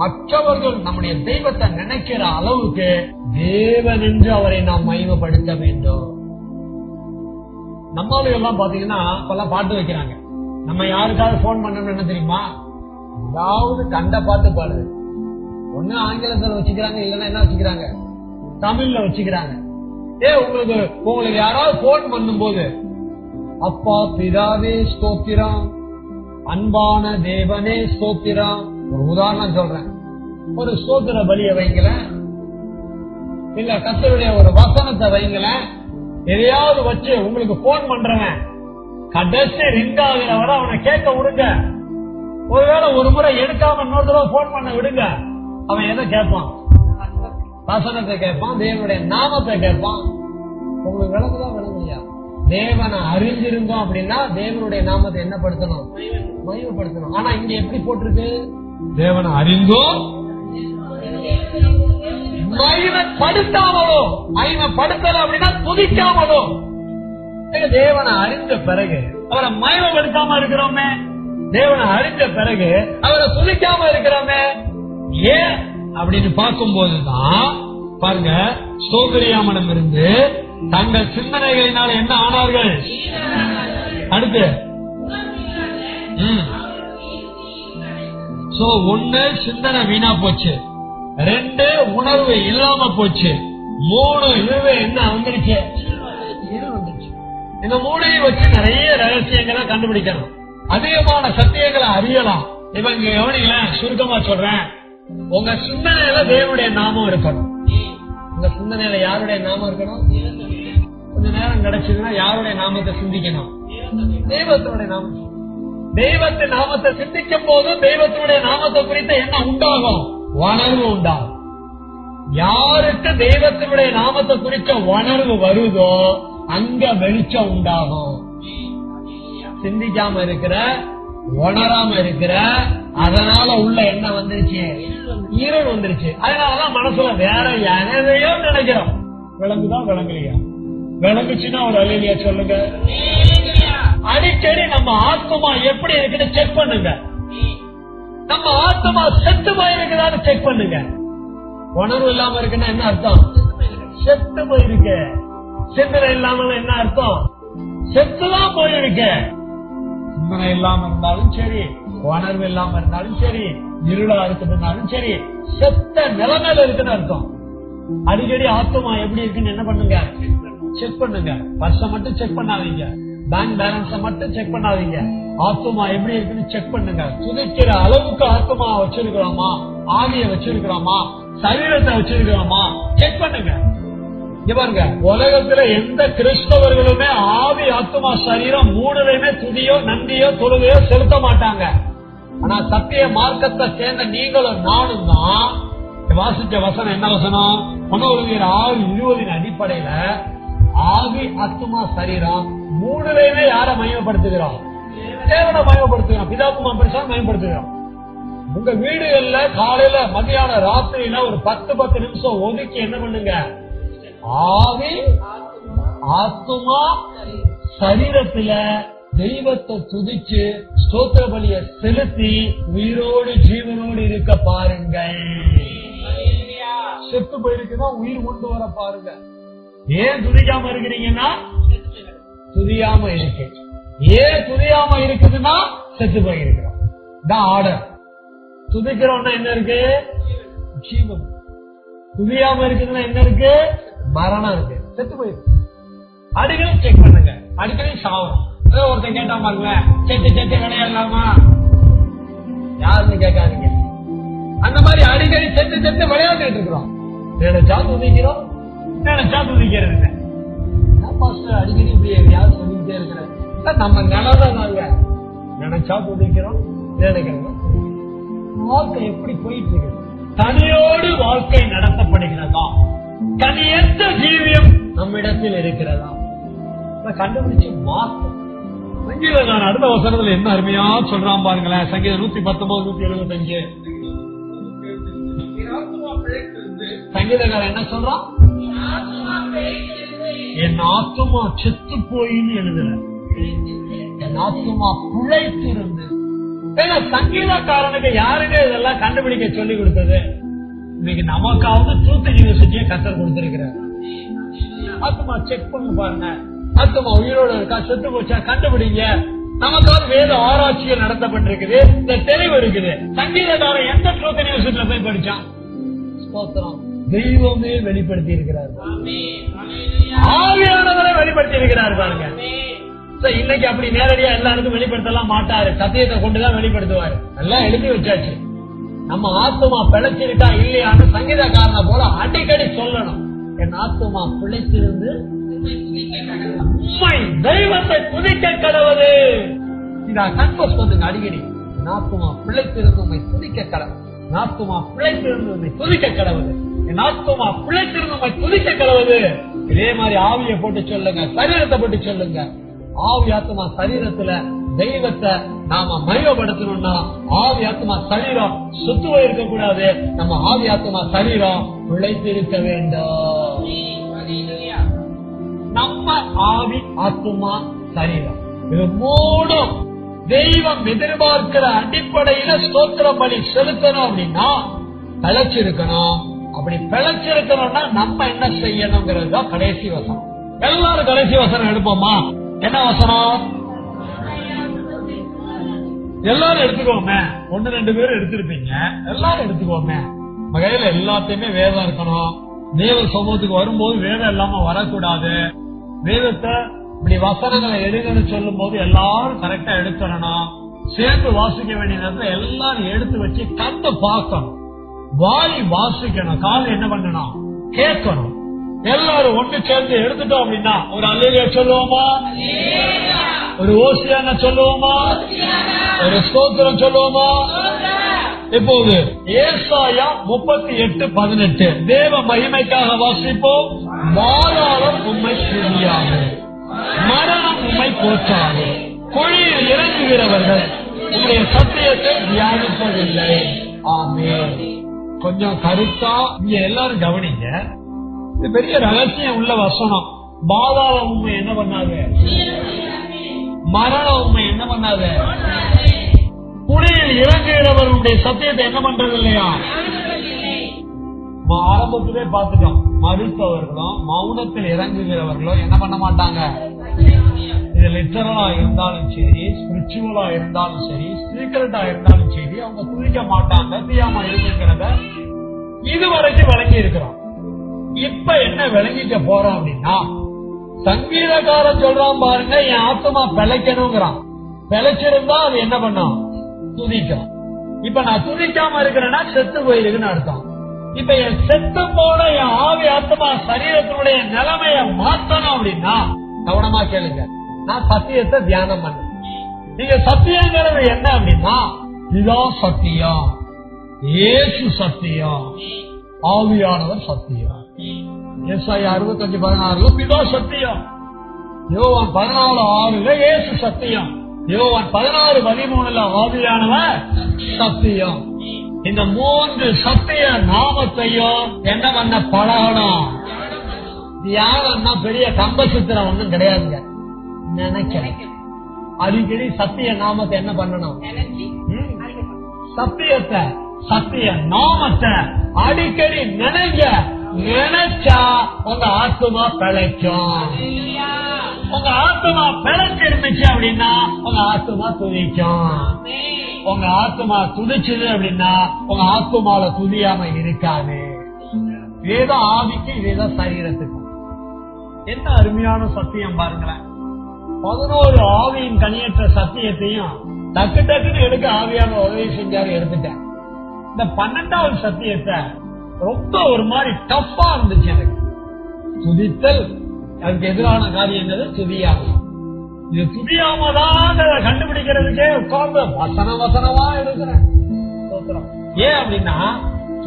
மற்றவர்கள் நம்முடைய தெய்வத்தை நினைக்கிற அளவுக்கு தேவன் என்று அவரை நாம் மகிமைப்படுத்த வேண்டும். நம்மளும் எல்லாம் பாத்தீங்கன்னா இப்பெல்லாம் பாட்டு வைக்கிறாங்க. நம்ம யாருக்காவது போன் பண்ணணும் என்ன தெரியுமா? ஏதாவது கண்ட பாட்டு பாடுது. ஒண்ணு ஆங்கிலத்தில் வச்சுக்கிறாங்க, இல்லன்னா என்ன வச்சுக்கிறாங்க? தமிழ்ல வச்சுக்கிறாங்க. உங்களுக்கு யாராவது போன் பண்ணும் போது அப்பா பிதாவே ஸ்தோத்திரம், அன்பான தேவனே ஸ்தோத்திரம், ஒரு உதாரணம் சொல்றேன், ஒரு ஸ்தோத்திர பலியை வைங்களேன், இல்ல கர்த்தருடைய ஒரு வசனத்தை வைங்களேன், எதையாவது வச்சு உங்களுக்கு போன் பண்றவன் கடைசி ரிங் ஆகிறவரை அவனை கேட்க விடுங்க. ஒருவேளை ஒரு முறை எடுக்காம இன்னொரு தடவை போன் பண்ண விடுங்க. அவன் எதை கேட்பான்? வசனத்தை கேட்பான், தேவனுடைய நாமத்தை கேட்பான். உங்களுக்கு விளங்குதான் விளங்குயா? தேவனை அறிஞ்சிருந்தோம் அப்படின்னா தேவனுடைய நாமத்தை என்ன படுத்தணும்? மகிமைப்படுத்தணும். ஆனா இங்க எப்படி போட்டிருக்கு? தேவனை அறிந்தோம் மகிமைப்படுத்தாமலோ, மகிமைப்படுத்தல அப்படின்னா துதிக்காமலோ. தேவனை அறிந்த பிறகு அவரை மகிமைப்படுத்தாம இருக்கிறோமே, தேவனை அறிந்த பிறகு அவரை துதிக்காம இருக்கிறோமே, ஏன் அப்படின்னு பார்க்கும்போதுதான் பாருங்க, ஸ்தோத்திரியாமனம் இருந்து தங்கள் சிந்தனைகளினால என்ன ஆனார்கள்? அடுத்து ஒன்னு சிந்தனை வீணா போச்சு, 2 உணர்வு இல்லாம போச்சு, 3 இதுவே என்ன வந்துருச்சு? இந்த 3ஐயும் வச்சு நிறைய ரகசியங்களை கண்டுபிடிக்கணும், அதிகமான சத்தியங்களை அறியலாம். இப்ப இங்க கவனிங்களேன், சுருக்கமா சொல்றேன், உங்க சிந்தனையில தேவனுடைய நாமம் இருக்கணும். உங்க சிந்தனையில யாருடைய நாமம் இருக்கணும்? கொஞ்ச நேரம் கிடைச்சதுன்னா யாருடைய நாமத்தை சிந்திக்கணும்? தெய்வத்தினுடைய நாமம். தெய்வத்தின் நாமத்தை சிந்திக்கும் போது தெய்வத்தினுடைய நாமத்தை குறித்த என்ன உண்டாகும்? உணர்வு உண்டாகும். யாருக்கு தெய்வத்தினுடைய நாமத்தை குறித்த உணர்வு வருதோ அங்க வெளிச்சம் உண்டாகும். சிந்திக்காம இருக்கிற, உணராம இருக்கிற, அதனால உள்ள என்ன வந்துருச்சு? இருள் வந்துருச்சு. அதனாலதான் மனசுல வேற எதையோ நினைக்கிறோம். விளங்குதான் விளங்கலையா? விளங்குச்சுன்னா ஒரு அல்லேலூயா சொல்லுங்க. அடிக்கடி நம்ம ஆத்மா எப்படி இருக்குன்னு செக் பண்ணுங்க. நம்ம ஆத்மா செத்து போயிருக்குதான்னு செக் பண்ணுங்க. உணர்வு இல்லாம இருக்குன்னா என்ன அர்த்தம்? செத்து போயிருக்கு. சிந்தனை இல்லாம என்ன அர்த்தம்? செத்துதான் போயிருக்கு. சிந்தனை இல்லாம இருந்தாலும் சரி, உணர்வு இல்லாம இருந்தாலும் சரி, இருளா இருக்குதுனாலும் சரி, செத்த நிலைமையில இருக்குன்னு அர்த்தம். அடிக்கடி ஆத்மா எப்படி இருக்குன்னு என்ன பண்ணுங்க? செக் பண்ணுங்க. பர்ஸ மட்டும் செக் பண்ணாதீங்க, பேங்க் பேலன்ஸ மட்டும் செக் பண்ணாதீங்க. ஆத்மா எப்படி இருக்குன்னு செக் பண்ணுங்க. துதிக்கிற அளவுக்கு ஆத்மா வச்சிருக்கிறோமா, ஆவிய வச்சிருக்கிறோமா, சரீரத்தை வச்சிருக்கிறோமா, செக் பண்ணுங்க. பாருங்க, உலகத்துல எந்த கிறிஸ்தவர்களுமே ஆவி ஆத்மா சரீரம் 3லையுமே துதியோ நன்றியோ தொழுகையோ செலுத்த மாட்டாங்க. ஆனா சத்திய மார்க்கத்தை சேர்ந்த நீங்களும் நானும் தான் வாசிச்ச வசனம் என்ன வசனம்? 6:20 அடிப்படையில ஆவி ஆத்மா சரீரம் 3லையுமே யார மகிமைப்படுத்துகிறோம்? தேவனை மகிமைப்படுத்துகிறோம், பிதாத்மா பரிசுத்த மகிமைப்படுத்துகிறோம். உங்க வீடுகள்ல காலையில மதியான ராத்திரியில ஒரு 10 நிமிஷம் ஒதுக்கி என்ன பண்ணுங்க? ஆவி ஆத்மா சரீரத்துல தெய்வத்தை துதிச்சு ஸ்தோத்திர பலியை செலுத்தி உயிரோடு ஜீவனோடு இருக்க பாருங்கள். செத்து போயிருக்குன்னா உயிர் கொண்டு வர பாருங்க. ஏன் துதிக்காம இருக்கிறீங்கன்னா துதியாம இருக்கு. ஏன் துதியாம இருக்குதுன்னா செத்து போயிருக்கிறோம். ஆர்டர். துதிக்கிறோம்னா என்ன இருக்கு? ஜீவன். துதியாம இருக்குதுன்னா என்ன இருக்கு? மரணம் இருக்கு, செத்து போயிருக்கு. அடிக்கடி செக் பண்ணுங்க. அடிக்கடி சாவம். ஒருத்தன் கேட்டா பாருங்க, செத்து செத்து விளையாடலாமா? யாருன்னு கேட்காதீங்க. அந்த மாதிரி அடிக்கடி செத்து செத்து விளையாண்டுட்டு இருக்கிறோம். நினைச்சா துதிக்கிறோம், நினைச்சா துதிக்கிறது. அடிக்கடி இப்படி யாரும் சொல்லிக்கிட்டே இருக்கிற நம்ம நிலதாங்க. நினைச்சா துதிக்கிறோம், நினைக்கிறோம். வாழ்க்கை எப்படி போயிட்டு இருக்கு? தனியோடு வாழ்க்கை நடத்தப்படுகிறதா? தனியற்ற ஜீவியம் நம்மிடத்தில் இருக்கிறதா? கண்டுபிடிச்சு மாற்றம். சங்கீதக்காரன் அடுத்த வசனத்துல என்ன அருமையா சொல்றான் பாருங்களேன். சங்கீதம் 119, 175. சங்கீதக்காரன் என்ன சொல்றான்? என் ஆத்துமா செத்து போயின்னு எழுதுற, என் ஆத்துமா பிழைத்திருந்து. சங்கீதக்காரனுக்கு யாருங்க இதெல்லாம் கண்டுபிடிக்க சொல்லி கொடுத்தது? இன்னைக்கு நமக்காவது ட்ரூத் யூனிவர்சிட்டியை கத்தர் கொடுத்திருக்கிறார். ஆத்மா செக் பண்ணி பாருங்க. ஆத்மா உயிரோடு இருக்கா, செத்து போச்சா கண்டுபிடிங்க. நமக்காவது வேத ஆராய்ச்சிகள் நடத்தப்பட்டிருக்குது, இந்த தெளிவு இருக்குது. சங்கீதக்காரன் எந்த ட்ரூத் யூனிவர்சிட்டியில போய் படிச்சான்? ஸ்தோத்திரம். தெய்வமே வெளிப்படுத்தி இருக்கிறார், ஆவியானவரை வெளிப்படுத்தி இருக்கிறார் பாருங்க. இன்னைக்கு அப்படி நேரடியா எல்லாருக்கும் வெளிப்படுத்தலாம் மாட்டாரு, சத்தியத்தை கொண்டுதான் வெளிப்படுத்துவாரு. எல்லாம் எழுதி வச்சாச்சு. நம்ம ஆத்துமா பிழைச்சிருக்கா இல்லையான்னு சங்கீதக்காரனை போல அடிக்கடி சொல்லணும். என் ஆத்துமா பிழைச்சிருந்து உண்மை தெய்வத்தை துதிக்க கடவுது. இதை கன்ஃபஸ் பண்ணுங்க அடிக்கடி. என் ஆத்துமா பிழைத்திருந்து உண்மை துதிக்க கடவுள், என் ஆத்துமா பிழைத்திருந்து உண்மை துதிக்க கடவுது, என் ஆத்துமா பிழைத்திருந்து உண்மை துதிக்க கடவுது. இதே மாதிரி ஆவியை போட்டு சொல்லுங்க, சரீரத்தை போட்டு சொல்லுங்க. ஆவி ஆத்மா சரீரத்துல தெய்வத்தை நாம மையப்படுத்தணும்னா ஆவி ஆத்மா சரீரம் சுத்து போயிருக்க கூடாது. நம்ம ஆவி ஆத்மா சரீரம் பிழைத்திருக்க வேண்டும். நம்ம ஆவி ஆத்மா சரீரம் இது மூணும் தெய்வம் எதிர்பார்க்கிற அடிப்படையில ஸ்தோத்திர பலி செலுத்தணும் அப்படின்னா பிழைச்சிருக்கணும். அப்படி பிழைச்சிருக்கணும்னா நம்ம என்ன செய்யணுங்கிறது தான் கடைசி வசனம். எல்லாரும் கடைசி வசனம் எடுப்போமா? என்ன வசனம்? எல்லாரும் எடுத்துக்கோமே. 1-2 பேர் எடுத்திருப்பீங்க, எல்லாரும் எடுத்துக்கோமே. கையில எல்லாத்தையுமே வேதம் இருக்கணும். தேவ சமூகத்துக்கு வரும்போது வேதம் இல்லாம வரக்கூடாது. வேதத்தை இப்படி வசனங்களை எடுங்கன்னு சொல்லும் போது எல்லாரும் கரெக்டா எடுத்துடணும். சேர்ந்து வாசிக்க வேண்டிய நேரத்தில் எல்லாரும் எடுத்து வச்சு கண்டு பார்க்கணும், வாய் வாசிக்கணும், கால் என்ன பண்ணணும், கேட்கணும். எல்லாரும் ஒண்ணு சேர்ந்து எடுத்துட்டோம் அப்படின்னா ஒரு அல்லேலூயா சொல்லுவோமா, ஒரு ஓசியான சொல்லுவோமா, ஒரு ஸ்தோத்திரம் சொல்லுவோமா? இப்போது ஏசாயா 38:18 தேவ மகிமைக்காக வாசிப்போம். வாராளம் உம்மை துதியாது, மரணம் உம்மை போற்றாது, குழியில் இறங்குகிறவர்கள் உங்களுடைய சத்தியத்தை தியானிப்பதில்லை. ஆமென். கொஞ்சம் கருத்தா இங்க எல்லாரும் கவனிங்க. இது பெரிய ரகசியம் உள்ள வசனம். பாதாள உண்மை என்ன பண்ணாது, மரண உண்மை என்ன பண்ணாது, குடியில் இறங்குகிறவர்களுடைய சத்தியத்தை என்ன பண்றது இல்லையா? ஆரம்பத்திலே பார்த்துட்டோம். மறுத்தவர்களும் மௌனத்தில் இறங்குகிறவர்களும் என்ன பண்ண மாட்டாங்க. இது லிட்டரலா இருந்தாலும் சரி, ஸ்பிரிச்சுவலா இருந்தாலும் சரி, சீக்கிரட்டா இருந்தாலும் சரி, அவங்க துதிக்க மாட்டாங்க. தீயாம இருக்குங்கிறத இதுவரைக்கும் வழங்கி இருக்கிறோம். இப்ப என்ன விளங்கிக்க போறோம் அப்படின்னா, சங்கீதக்காரன் சொல்றான் பாருங்க, என் ஆத்மா பிழைக்கணுங்கிறான். பிழைச்சிருந்தா அது என்ன பண்ணும், துதிக்கும். இப்ப நான் துதிக்காம இருக்கிறேன்னா செத்து போயிருக்குன்னு அர்த்தம். இப்ப என் செத்து போன என் ஆவி ஆத்மா சரீரத்தினுடைய நிலைமைய மாத்தணும் அப்படின்னா கவனமா கேளுங்க. நான் சத்தியத்தை தியானம் பண்ண. நீங்க சத்தியங்கிறது என்ன அப்படின்னா, இதுதான் சத்தியம், இயேசு சத்தியம், ஆவியானவர் சத்தியம். ஏசாயா 65:16 பிதா சத்தியம், யோவான் 14:6 இயேசு சத்தியம், யோவான் 16:13 ஆவியானவர் சத்தியம். இந்த 3 சத்திய நாமத்தையும் என்ன பண்ண பழகணும். தியானம்னா பெரிய கம்ப சித்திரம் ஒண்ணும் கிடையாதுங்க. நினைக்கிறேன் அடிக்கடி சத்திய நாமத்தை என்ன பண்ணணும், சத்தியத்தை சத்திய நாமத்தை அடிக்கடி நினைங்க. நினைச்சா உங்க ஆத்மா பிழைக்கும். உங்க ஆத்மா பிழைச்சு இருந்துச்சு அப்படின்னா உங்க ஆத்மா துதிக்கும். உங்க ஆத்மா துதிச்சது அப்படின்னா உங்க ஆத்மால துதியாம இருக்காது. இதேதான் ஆவிக்கு, இதேதான் சரீரத்துக்கும். என்ன அருமையான சத்தியம் பாருங்களேன். 11 ஆவியின் கனியற்ற சத்தியத்தையும் டக்கு டக்குன்னு எடுக்க ஆவியான உதவி செஞ்சாரு, எடுத்துட்டேன். இந்த 12வது சத்தியத்தை ரொம்ப ஒரு மாதிரி டஃபா இருந்துச்சு எனக்கு. துதித்தல், அதுக்கு எதிரான காரியம் என்னது, துதியாமை. இது துதியாமதான் கண்டுபிடிக்கிறதுக்கே உட்கார்ந்து வசனமா எடுக்கிறேன். ஏன் அப்படின்னா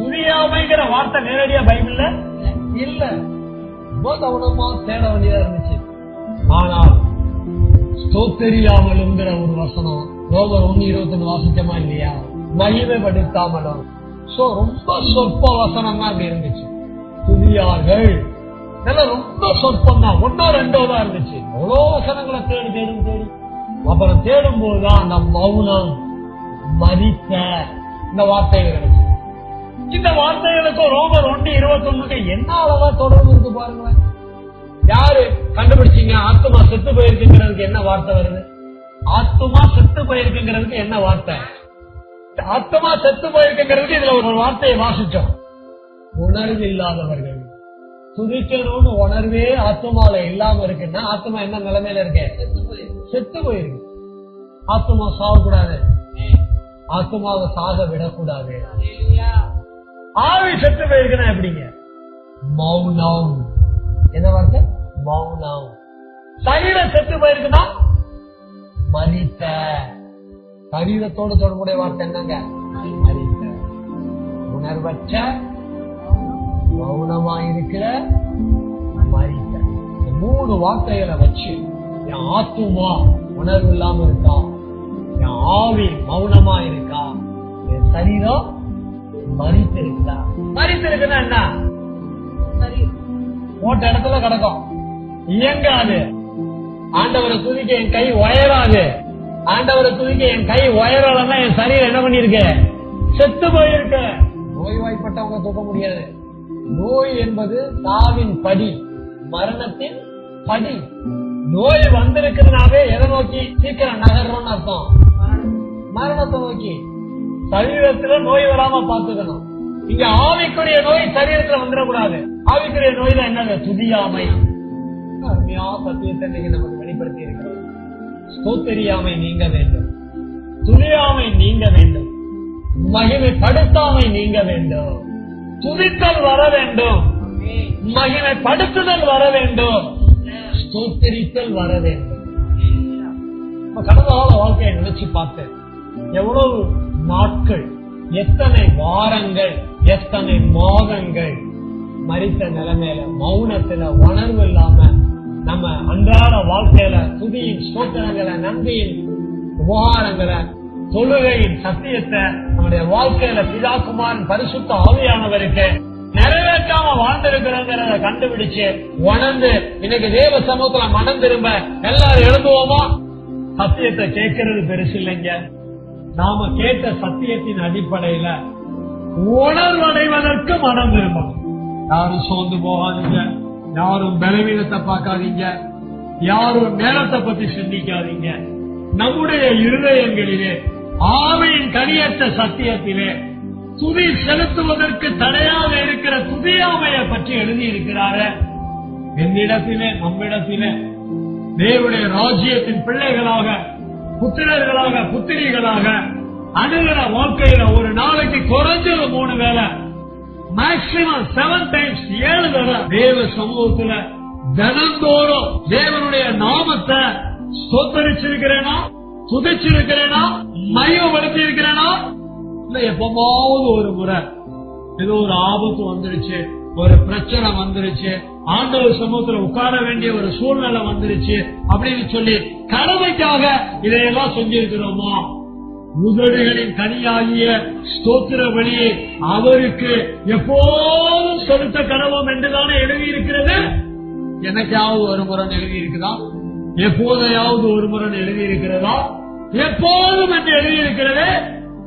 துதியாமைங்கிற வார்த்தை நேரடியா பைபிள்ல இல்ல. ரொம்ப கவனமா தேட வேண்டியதா இருந்துச்சு. ஆனால் ஸ்தோத்தரியாமலுங்கிற ஒரு வசனம் ரோமர் 1:21 வாசிச்சமா இல்லையா, மகிமைப்படுத்தாமலும். ரொம்ப சொற்ப வசனம் தான் அப்படி இருந்துச்சு. துதியார்கள் ரொம்ப சொற்பம் தான், 1-2 தான் இருந்துச்சு. எவ்வளோ வசனங்களை தேடி அப்புறம் தேடும் போதுதான் அந்த மௌனம், மதித்த இந்த வார்த்தைகள் இருந்துச்சு. இந்த வார்த்தைகளுக்கும் ரோமர் 1:21 என்ன அளவா தொடர்பு இருக்கு பாருங்களேன். யாரு கண்டுபிடிச்சீங்க? ஆத்மா செத்து போயிருக்குங்கிறதுக்கு என்ன வார்த்தை வருது? ஆத்மா செத்து போயிருக்குங்கிறதுக்கு என்ன வார்த்தை? ஆத்மா செத்து போயிருக்குங்கிறதுக்கு இதுல ஒரு வார்த்தையை வாசிச்சோம். உணர்வு இல்லாதவர்கள். துதிக்கணும்னு உணர்வே ஆத்மால இல்லாம இருக்குன்னா ஆத்மா என்ன நிலைமையில இருக்கு? செத்து போயிருக்கு. ஆத்மா சாகக்கூடாது, ஆத்மாவை சாக விடக்கூடாது. ஆவி செத்து போயிருக்குன்னா எப்படிங்க? மௌனம். என்ன வார்த்தை? மௌனம். சரீரம் செத்து போயிருக்குன்னா மரித்த. சரீரத்தோடு தொடர்புடைய வார்த்தை என்னங்க? மரித்த. உணர்வற்ற மௌனமாயிருக்கிற மரித்த. 3 வார்த்தைகளை வச்சு என் ஆத்துமா உணர்வு இல்லாம இருக்கா, என் ஆவி மௌனமா இருக்கா, என் சரீரம் மரித்து இருக்குதா? மரித்து இருக்குன்னா என்ன? போட்ட இடத்துல கிடக்கும், இயங்காது. ஆண்டவரை துதிக்க என் கை உயராது. ஆண்டவரை துதிக்க என் கை உயரலன்னா என் சரீரம் என்ன பண்ணிருக்கு? செத்து போயிருக்கு. நோய்வாய்ப்பட்டவங்க தூக்க முடியாது. நோய் என்பது சாவின் படி, மரணத்தின் படி. நோய் வந்திருக்கிறதுனாவே எதை நோக்கி சீக்கிரம் நகர்றோம்னு அர்த்தம்? மரணத்தை நோக்கி. சரீரத்துல நோய் வராம பாத்துக்கணும். இங்க ஆவிக்குரிய நோய் சரீரத்துல வந்துடக்கூடாது. ஆவிக்குரிய நோயில என்னது? துதியாமை. அருமையா சத்தியத்தை நீங்க நமக்கு வெளிப்படுத்தி இருக்கிறோம். ஸ்தோத்திரியாமை நீங்க வேண்டும், துதியாமை நீங்க வேண்டும், மகிமைப்படுத்தாமை நீங்க வேண்டும், துதித்தல் வர வேண்டும், மகிமைப்படுத்துதல் வர வேண்டும், ஸ்தோத்திரித்தல் வர வேண்டும். கடந்த கால வாழ்க்கையை நினைச்சு பார்த்தேன். எவ்வளவு நாட்கள், எத்தனை வாரங்கள், எத்தனை மாதங்கள் மரித்த நிலைமையில மௌனத்துல உணர்வு இல்லாம நம்ம அன்றாட வாழ்க்கையில துதியின் ஸ்தோத்திரங்களை, நன்றியின் உபகாரங்களை, தொழுகையின் சத்தியத்தை நம்முடைய வாழ்க்கையில பிதாகுமாரன் பரிசுத்த ஆவியானவருக்கு நிறைவேற்றாம வாழ்ந்திருக்கிறோங்கிறத கண்டுபிடிச்சு உணர்ந்து இன்னைக்கு தேவ சமூகத்துல மனம் திரும்ப எல்லாரும் எழுதுவோமா? சத்தியத்தை கேட்கறது பெருசு இல்லைங்க. நாம கேட்ட சத்தியத்தின் அடிப்படையில உணர்வடைவதற்கு மனம் திரும்பணும். யாரும் சோர்ந்து போகாதீங்க, யாரும் பலவீனத்தை பார்க்காதீங்க, யாரும் நேரத்தை பத்தி சிந்திக்காதீங்க. நம்முடைய இருதயங்களிலே ஆவியின் கனியற்ற சத்தியத்திலே துதி செலுத்துவதற்கு தடையாக இருக்கிற துதியாமையை பற்றி எழுதி இருக்கிறாரு. என்னிடத்திலே, நம்மிடத்திலே தேவனுடைய ராஜ்யத்தின் பிள்ளைகளாக, புத்திரர்களாக, புத்திரிகளாக அணுகிற வாழ்க்கையில ஒரு நாளைக்கு குறைஞ்சது 3 வேளை, மேக்சிமம் 7 டைம்ஸ் 7 தடவை தேவ சமூகத்துல தினந்தோறும் தேவனுடைய நாமத்தை ஸ்தோத்தரிச்சிருக்கிறேனா, துதிச்சிருக்கிறேனா, மையப்படுத்தி இருக்கிறேனா? இல்ல எப்பமாவது ஒரு முறை ஏதோ ஒரு ஆபத்து வந்துருச்சு, ஒரு பிரச்சனை வந்துருச்சு, ஆண்டவர் சமூகத்துல உட்கார வேண்டிய ஒரு சூழ்நிலை வந்துருச்சு அப்படின்னு சொல்லி கடமைக்காக இதையெல்லாம் செஞ்சிருக்கிறோமா? உதடுகளின் கனியாகிய ஸ்தோத்திர பலியை அவருக்கு எப்போதும் செலுத்த கடவோம் என்றுதானே எழுதி இருக்கிறது. எனக்காவது ஒரு முறை எழுதி இருக்குதா? எப்போதையாவது ஒரு முறை எழுதி இருக்கிறதா? எப்போதும் என்று எழுதி இருக்கிறது.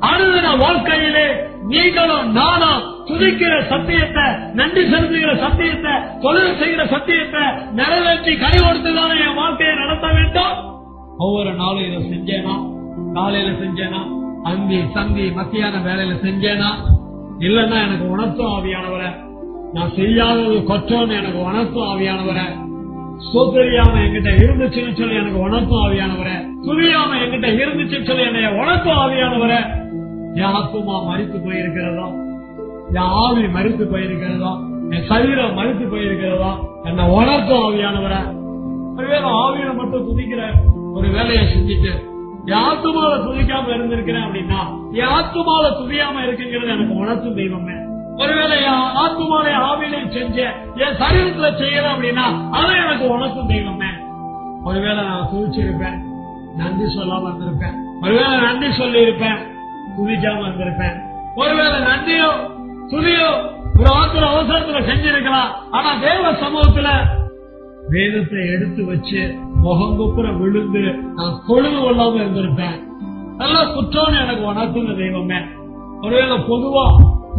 அனுதின வாழ்க்கையிலே நீங்களும் நானும் துதிக்கிற சத்தியத்தை, நன்றி செலுத்துகிற சத்தியத்தை, தொழில் செய்கிற சத்தியத்தை நிறைவேற்றி கை கொடுத்துதானே என் வாழ்க்கையை நடத்த வேண்டும். ஒவ்வொரு நாளும் இதை செஞ்சேனா? காலையில செஞ்சேனா? அந்தி சந்தி மத்தியான வேலையில செஞ்சேனா? இல்லன்னா எனக்கு உணர்த்தும் ஆவியானவரை, நான் செய்யாதது குற்றம்னு எனக்கு உணர்த்தும் ஆவியானவரை, சோதரியாம என்கிட்ட இருந்துச்சுன்னு சொல்லி எனக்கு உணர்த்தும் ஆவியானவரை, துதியாம என்கிட்ட இருந்துச்சுன்னு சொல்லி என்னைய உணர்த்தும் ஆவியானவரை. என் ஆத்துமா மரித்து போயிருக்கிறதா? என் ஆவி மரித்து போயிருக்கிறதா? என் சரீரம் மரித்து போயிருக்கிறதா? என்னை உணர்த்தும் ஆவியானவரை. ஒருவேளை ஆவியில மட்டும் துதிக்கிற ஒரு வேலையை செஞ்சுட்டு என் ஆத்துமால துதிக்காம இருந்திருக்கிறேன் அப்படின்னா என் ஆத்துமால துதியாம இருக்குங்கிறது எனக்கு உணர்த்தும் தெய்வமே. ஒருவேளை என் ஆத்துமாலை ஆவிலையும் செஞ்ச என் சரீரத்துல செய்யல அப்படின்னா அதை எனக்கு உணர்த்தும் தெய்வமே. ஒருவேளை நான் துதிச்சிருப்பேன், நன்றி சொல்லாம இருந்திருப்பேன். ஒருவேளை நன்றி சொல்லி இருப்பேன், துதிக்காம இருந்திருப்பேன். ஒருவேளை நன்றியோ துதியோ ஒரு ஆத்துல அவசரத்துல செஞ்சிருக்கலாம். ஆனா தேவ சமூகத்துல வேதத்தை எடுத்து வச்சு முகங்குப்புற விழுந்து நான் தொழுது கொள்ளாம இருந்திருப்பேன். நல்லா குற்றம்னு எனக்கு உணர்த்துங்க தெய்வமே. ஒருவேளை பொதுவா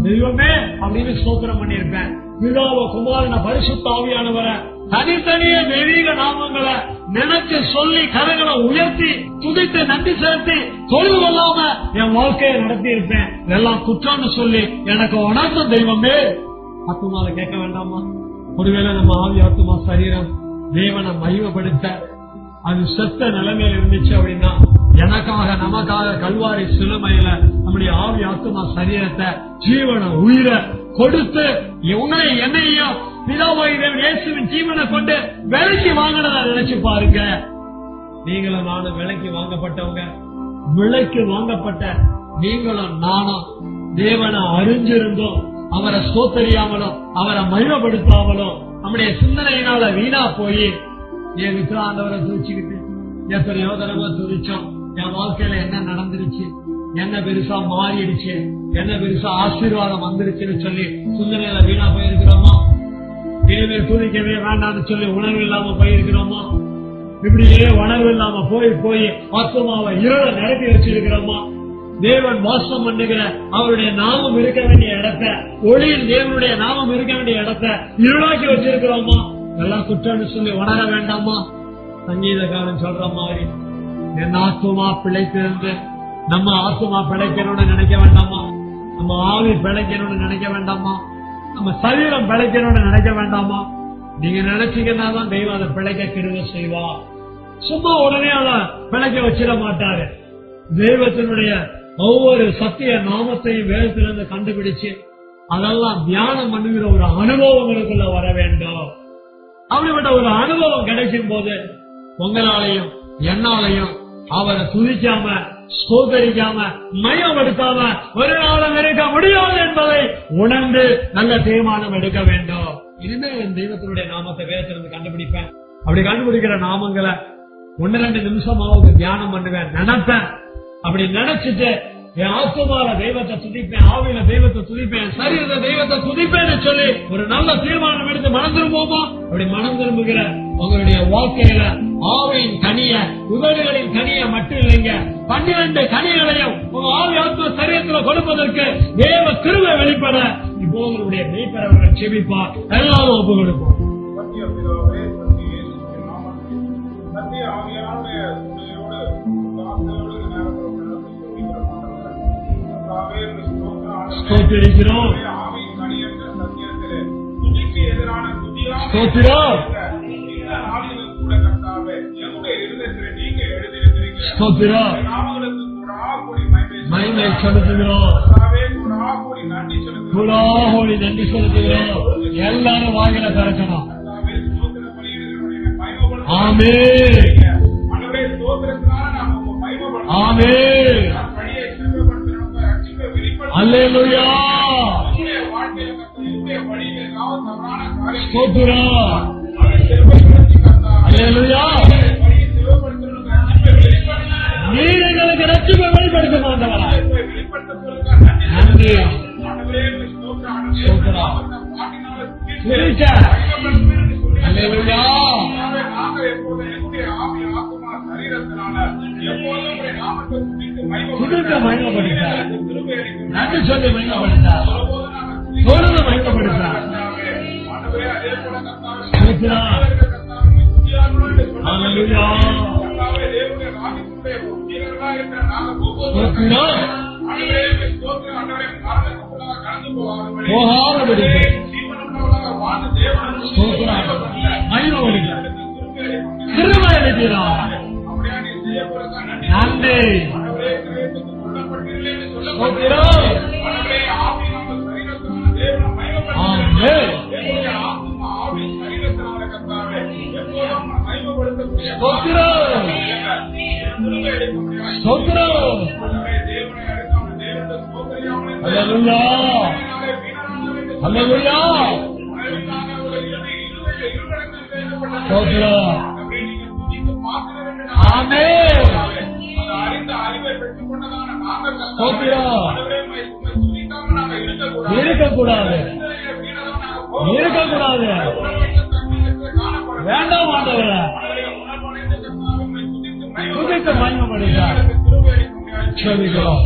தெய்வமே அப்படின்னு ஸ்தோத்திரம் பண்ணிருப்பேன். பிதாவ குமாரன பரிசுத்த ஆவியானவரை தனித்தனியே தெய்வீக நாமங்களை நினைச்சு சொல்லி கரங்களை உயர்த்தி துதித்து நன்றி செலுத்தி தொழில் கொள்ளாம என் வாழ்க்கையை நடத்தி இருப்பேன். எல்லாம் குற்றம்னு சொல்லி எனக்கு உணர்த்தும் தெய்வமே. ஆத்துமாவை கேட்க வேண்டாமா? ஒருவேளை நம்ம ஆவி ஆத்துமா சரீரம் தேவனை மகிமைப்படுத்த அது செத்த நிலைமையில இருந்துச்சு அப்படின்னா, எனக்காக நமக்காக கல்வாரி சிலுமையில நம்முடைய ஆவி ஆத்துமா சரீரத்தை ஜீவனை உயிரை கொடுத்து உங்களை என்னையும் பிதாவாகிய தேவன் இயேசுவின் ஜீவனை கொண்டு விலைக்கு வாங்கினதா நினைச்சு பாருங்க. நீங்களும் நானும் விலைக்கு வாங்கப்பட்டவங்க. விலைக்கு வாங்கப்பட்ட நீங்களும் நானும் தேவனை அறிஞ்சிருந்தோம், அவரை ஸ்தோத்தரியாமலும் அவரை மகிமைப்படுத்தாமலும் நம்முடைய சிந்தனையினால வீணா போய் என் விக்ராண்டவரை துதிச்சுக்கிட்டு எத்தனையோ தடவை துதிச்சோம். என் வாழ்க்கையில என்ன நடந்துருச்சு, என்ன பெருசா மாறிடுச்சு, என்ன பெருசா ஆசீர்வாதம் வந்துருச்சுன்னு சொல்லி சிந்தனையில வீணா போயிருக்கிறோமா? இனிமேல் துதிக்கவே வேண்டாம்னு சொல்லி உணர்வு இல்லாம போயிருக்கிறோமா? இப்படியே உணர்வு இல்லாம போய் ஆத்துமாவை இருள நிரப்பி வச்சிருக்கிறோமா? தேவன் வாசம் பண்ணுகிற அவருடைய நாமம் இருக்க வேண்டிய இடத்தை, ஒளியில் தேவனுடைய நாமம் இருக்க வேண்டிய இடத்தை இருளாக்கி வச்சிருக்கிறோமா? எல்லாம் குற்றம்னு சொல்லி உணர வேண்டாமா? சங்கீதக்காரன் சொல்ற மாதிரி என் ஆத்துமா பிழைத்திருந்து நம்ம ஆத்துமா பிழைக்கணும்னு நினைக்க வேண்டாமா? நம்ம ஆவி பிழைக்கணும்னு நினைக்க வேண்டாமா? நம்ம சரீரம் பிழைக்கணும்னு நினைக்க வேண்டாமா? நீங்க நினைச்சீங்கன்னா தான் தெய்வம் அதை பிழைக்க கிருபை செய்வா. சும்மா உடனே அதை பிழைக்க வச்சிட மாட்டாரு. தெய்வத்தினுடைய ஒவ்வொரு சத்திய நாமத்தையும் வேதத்திலிருந்து கண்டுபிடிச்சு அதெல்லாம் தியானம் பண்ணுகிற ஒரு அனுபவங்களுக்குள்ள வர வேண்டும். அப்படிப்பட்ட ஒரு அனுபவம் கிடைக்கும் போது உங்களாலையும் என்னாலையும் அவரை துதிக்காம ஸ்தோத்தரிக்காம மயப்படுத்தாம ஒரு நாளும் இருக்க முடியாது என்பதை உணர்ந்து நல்ல தீர்மானம் எடுக்க வேண்டும். இனிமே என் தெய்வத்தினுடைய நாமத்தை வேதத்திலிருந்து கண்டுபிடிப்பேன். அப்படி கண்டுபிடிக்கிற நாமங்களை 1-2 நிமிஷமாவது தியானம் பண்ணுவேன், நினைப்பேன். அப்படி நினைச்சிட்டு என் ஆத்துமால தெய்வத்தை துதிப்பேன், ஆவியில தெய்வத்தை துதிப்பேன், சரீரத்தை தெய்வத்தை துதிப்பேன்னு சொல்லி ஒரு நல்ல தீர்மானம் எடுத்து மனம் திரும்புவோமா? அப்படி மனம் திரும்புகிற உங்களுடைய வாழ்க்கையில ஆவியின் கனிய, உதடுகளின் கனிய மட்டும் இல்லைங்க, 12 கனிகளையும் உங்க ஆவி ஆத்ம சரீரத்துல கொடுப்பதற்கு தேவ கிருபை வெளிப்பட இப்போ உங்களுடைய மெய்ப்பெறவர்கள் செபிப்பார். எல்லாரும் ஒப்பு கொடுப்போம். ஸ்தோத்திரிக்கிறோம், ஸ்தோத்திரம், ஸ்தோத்திரம், மகிமை செலுத்துகிறோம், குலாஹோடி நன்றி செலுத்துகிறோம். எல்லாரும் வாயில திறக்கணும். ஆமென், ஆமென், அல்லேலூயா, ஸ்தோத்திரம், அல்லேலூயா. நீர் எங்களுக்கு ரட்சிப்பை வெளிப்படுத்த மாட்டவரா? நன்றி, ஸ்தோத்திரம், அல்லேலூயா. துதிக்க மகிமைப்படுத்தார், நன்றி சொல்லி மகிமைப்படுத்தார், தொழுது மகிமைப்படுத்தார். அல்லேலூயா, போகாதபடி கிருபை அளிக்கிறார். நன்றி, அல்லேலூயா, அல்லேலூயா, ஸ்தோத்திரம், ஆமென், ஸ்தோத்திரம். இருக்கக்கூடாது, இருக்கக்கூடாது, வேண்டாம் ஆண்டவரே. துதிக்க மகிமைப்படுகிறார். செபிக்கிறோம்,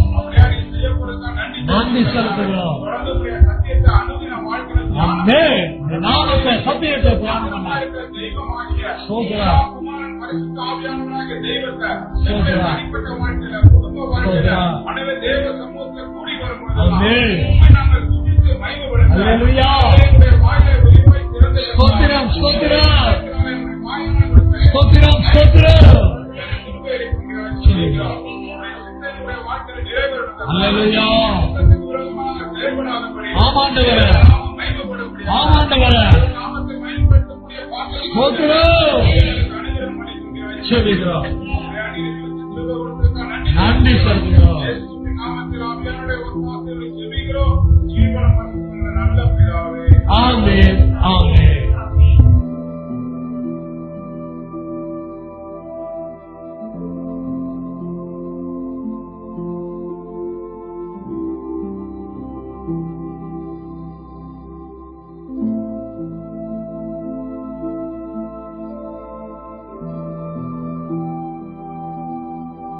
நன்றி செலுத்துகிறோம். நாமத்தை சத்தியத்தை தியானம் பண்ணார். ஸ்தோத்திரம், ஸ்தோத்திரம், ஆமென். அல்லேலூயா. ஸ்தோத்திரம் ஸ்தோத்திரம் ஸ்தோத்திரம் ஸ்தோத்திரம். அல்லேலூயா. ஆமாண்டவரே ஆமாண்டவரே ஸ்தோத்திரம். செபிக்கிறோம். நன்றி சொல்கிறோம்.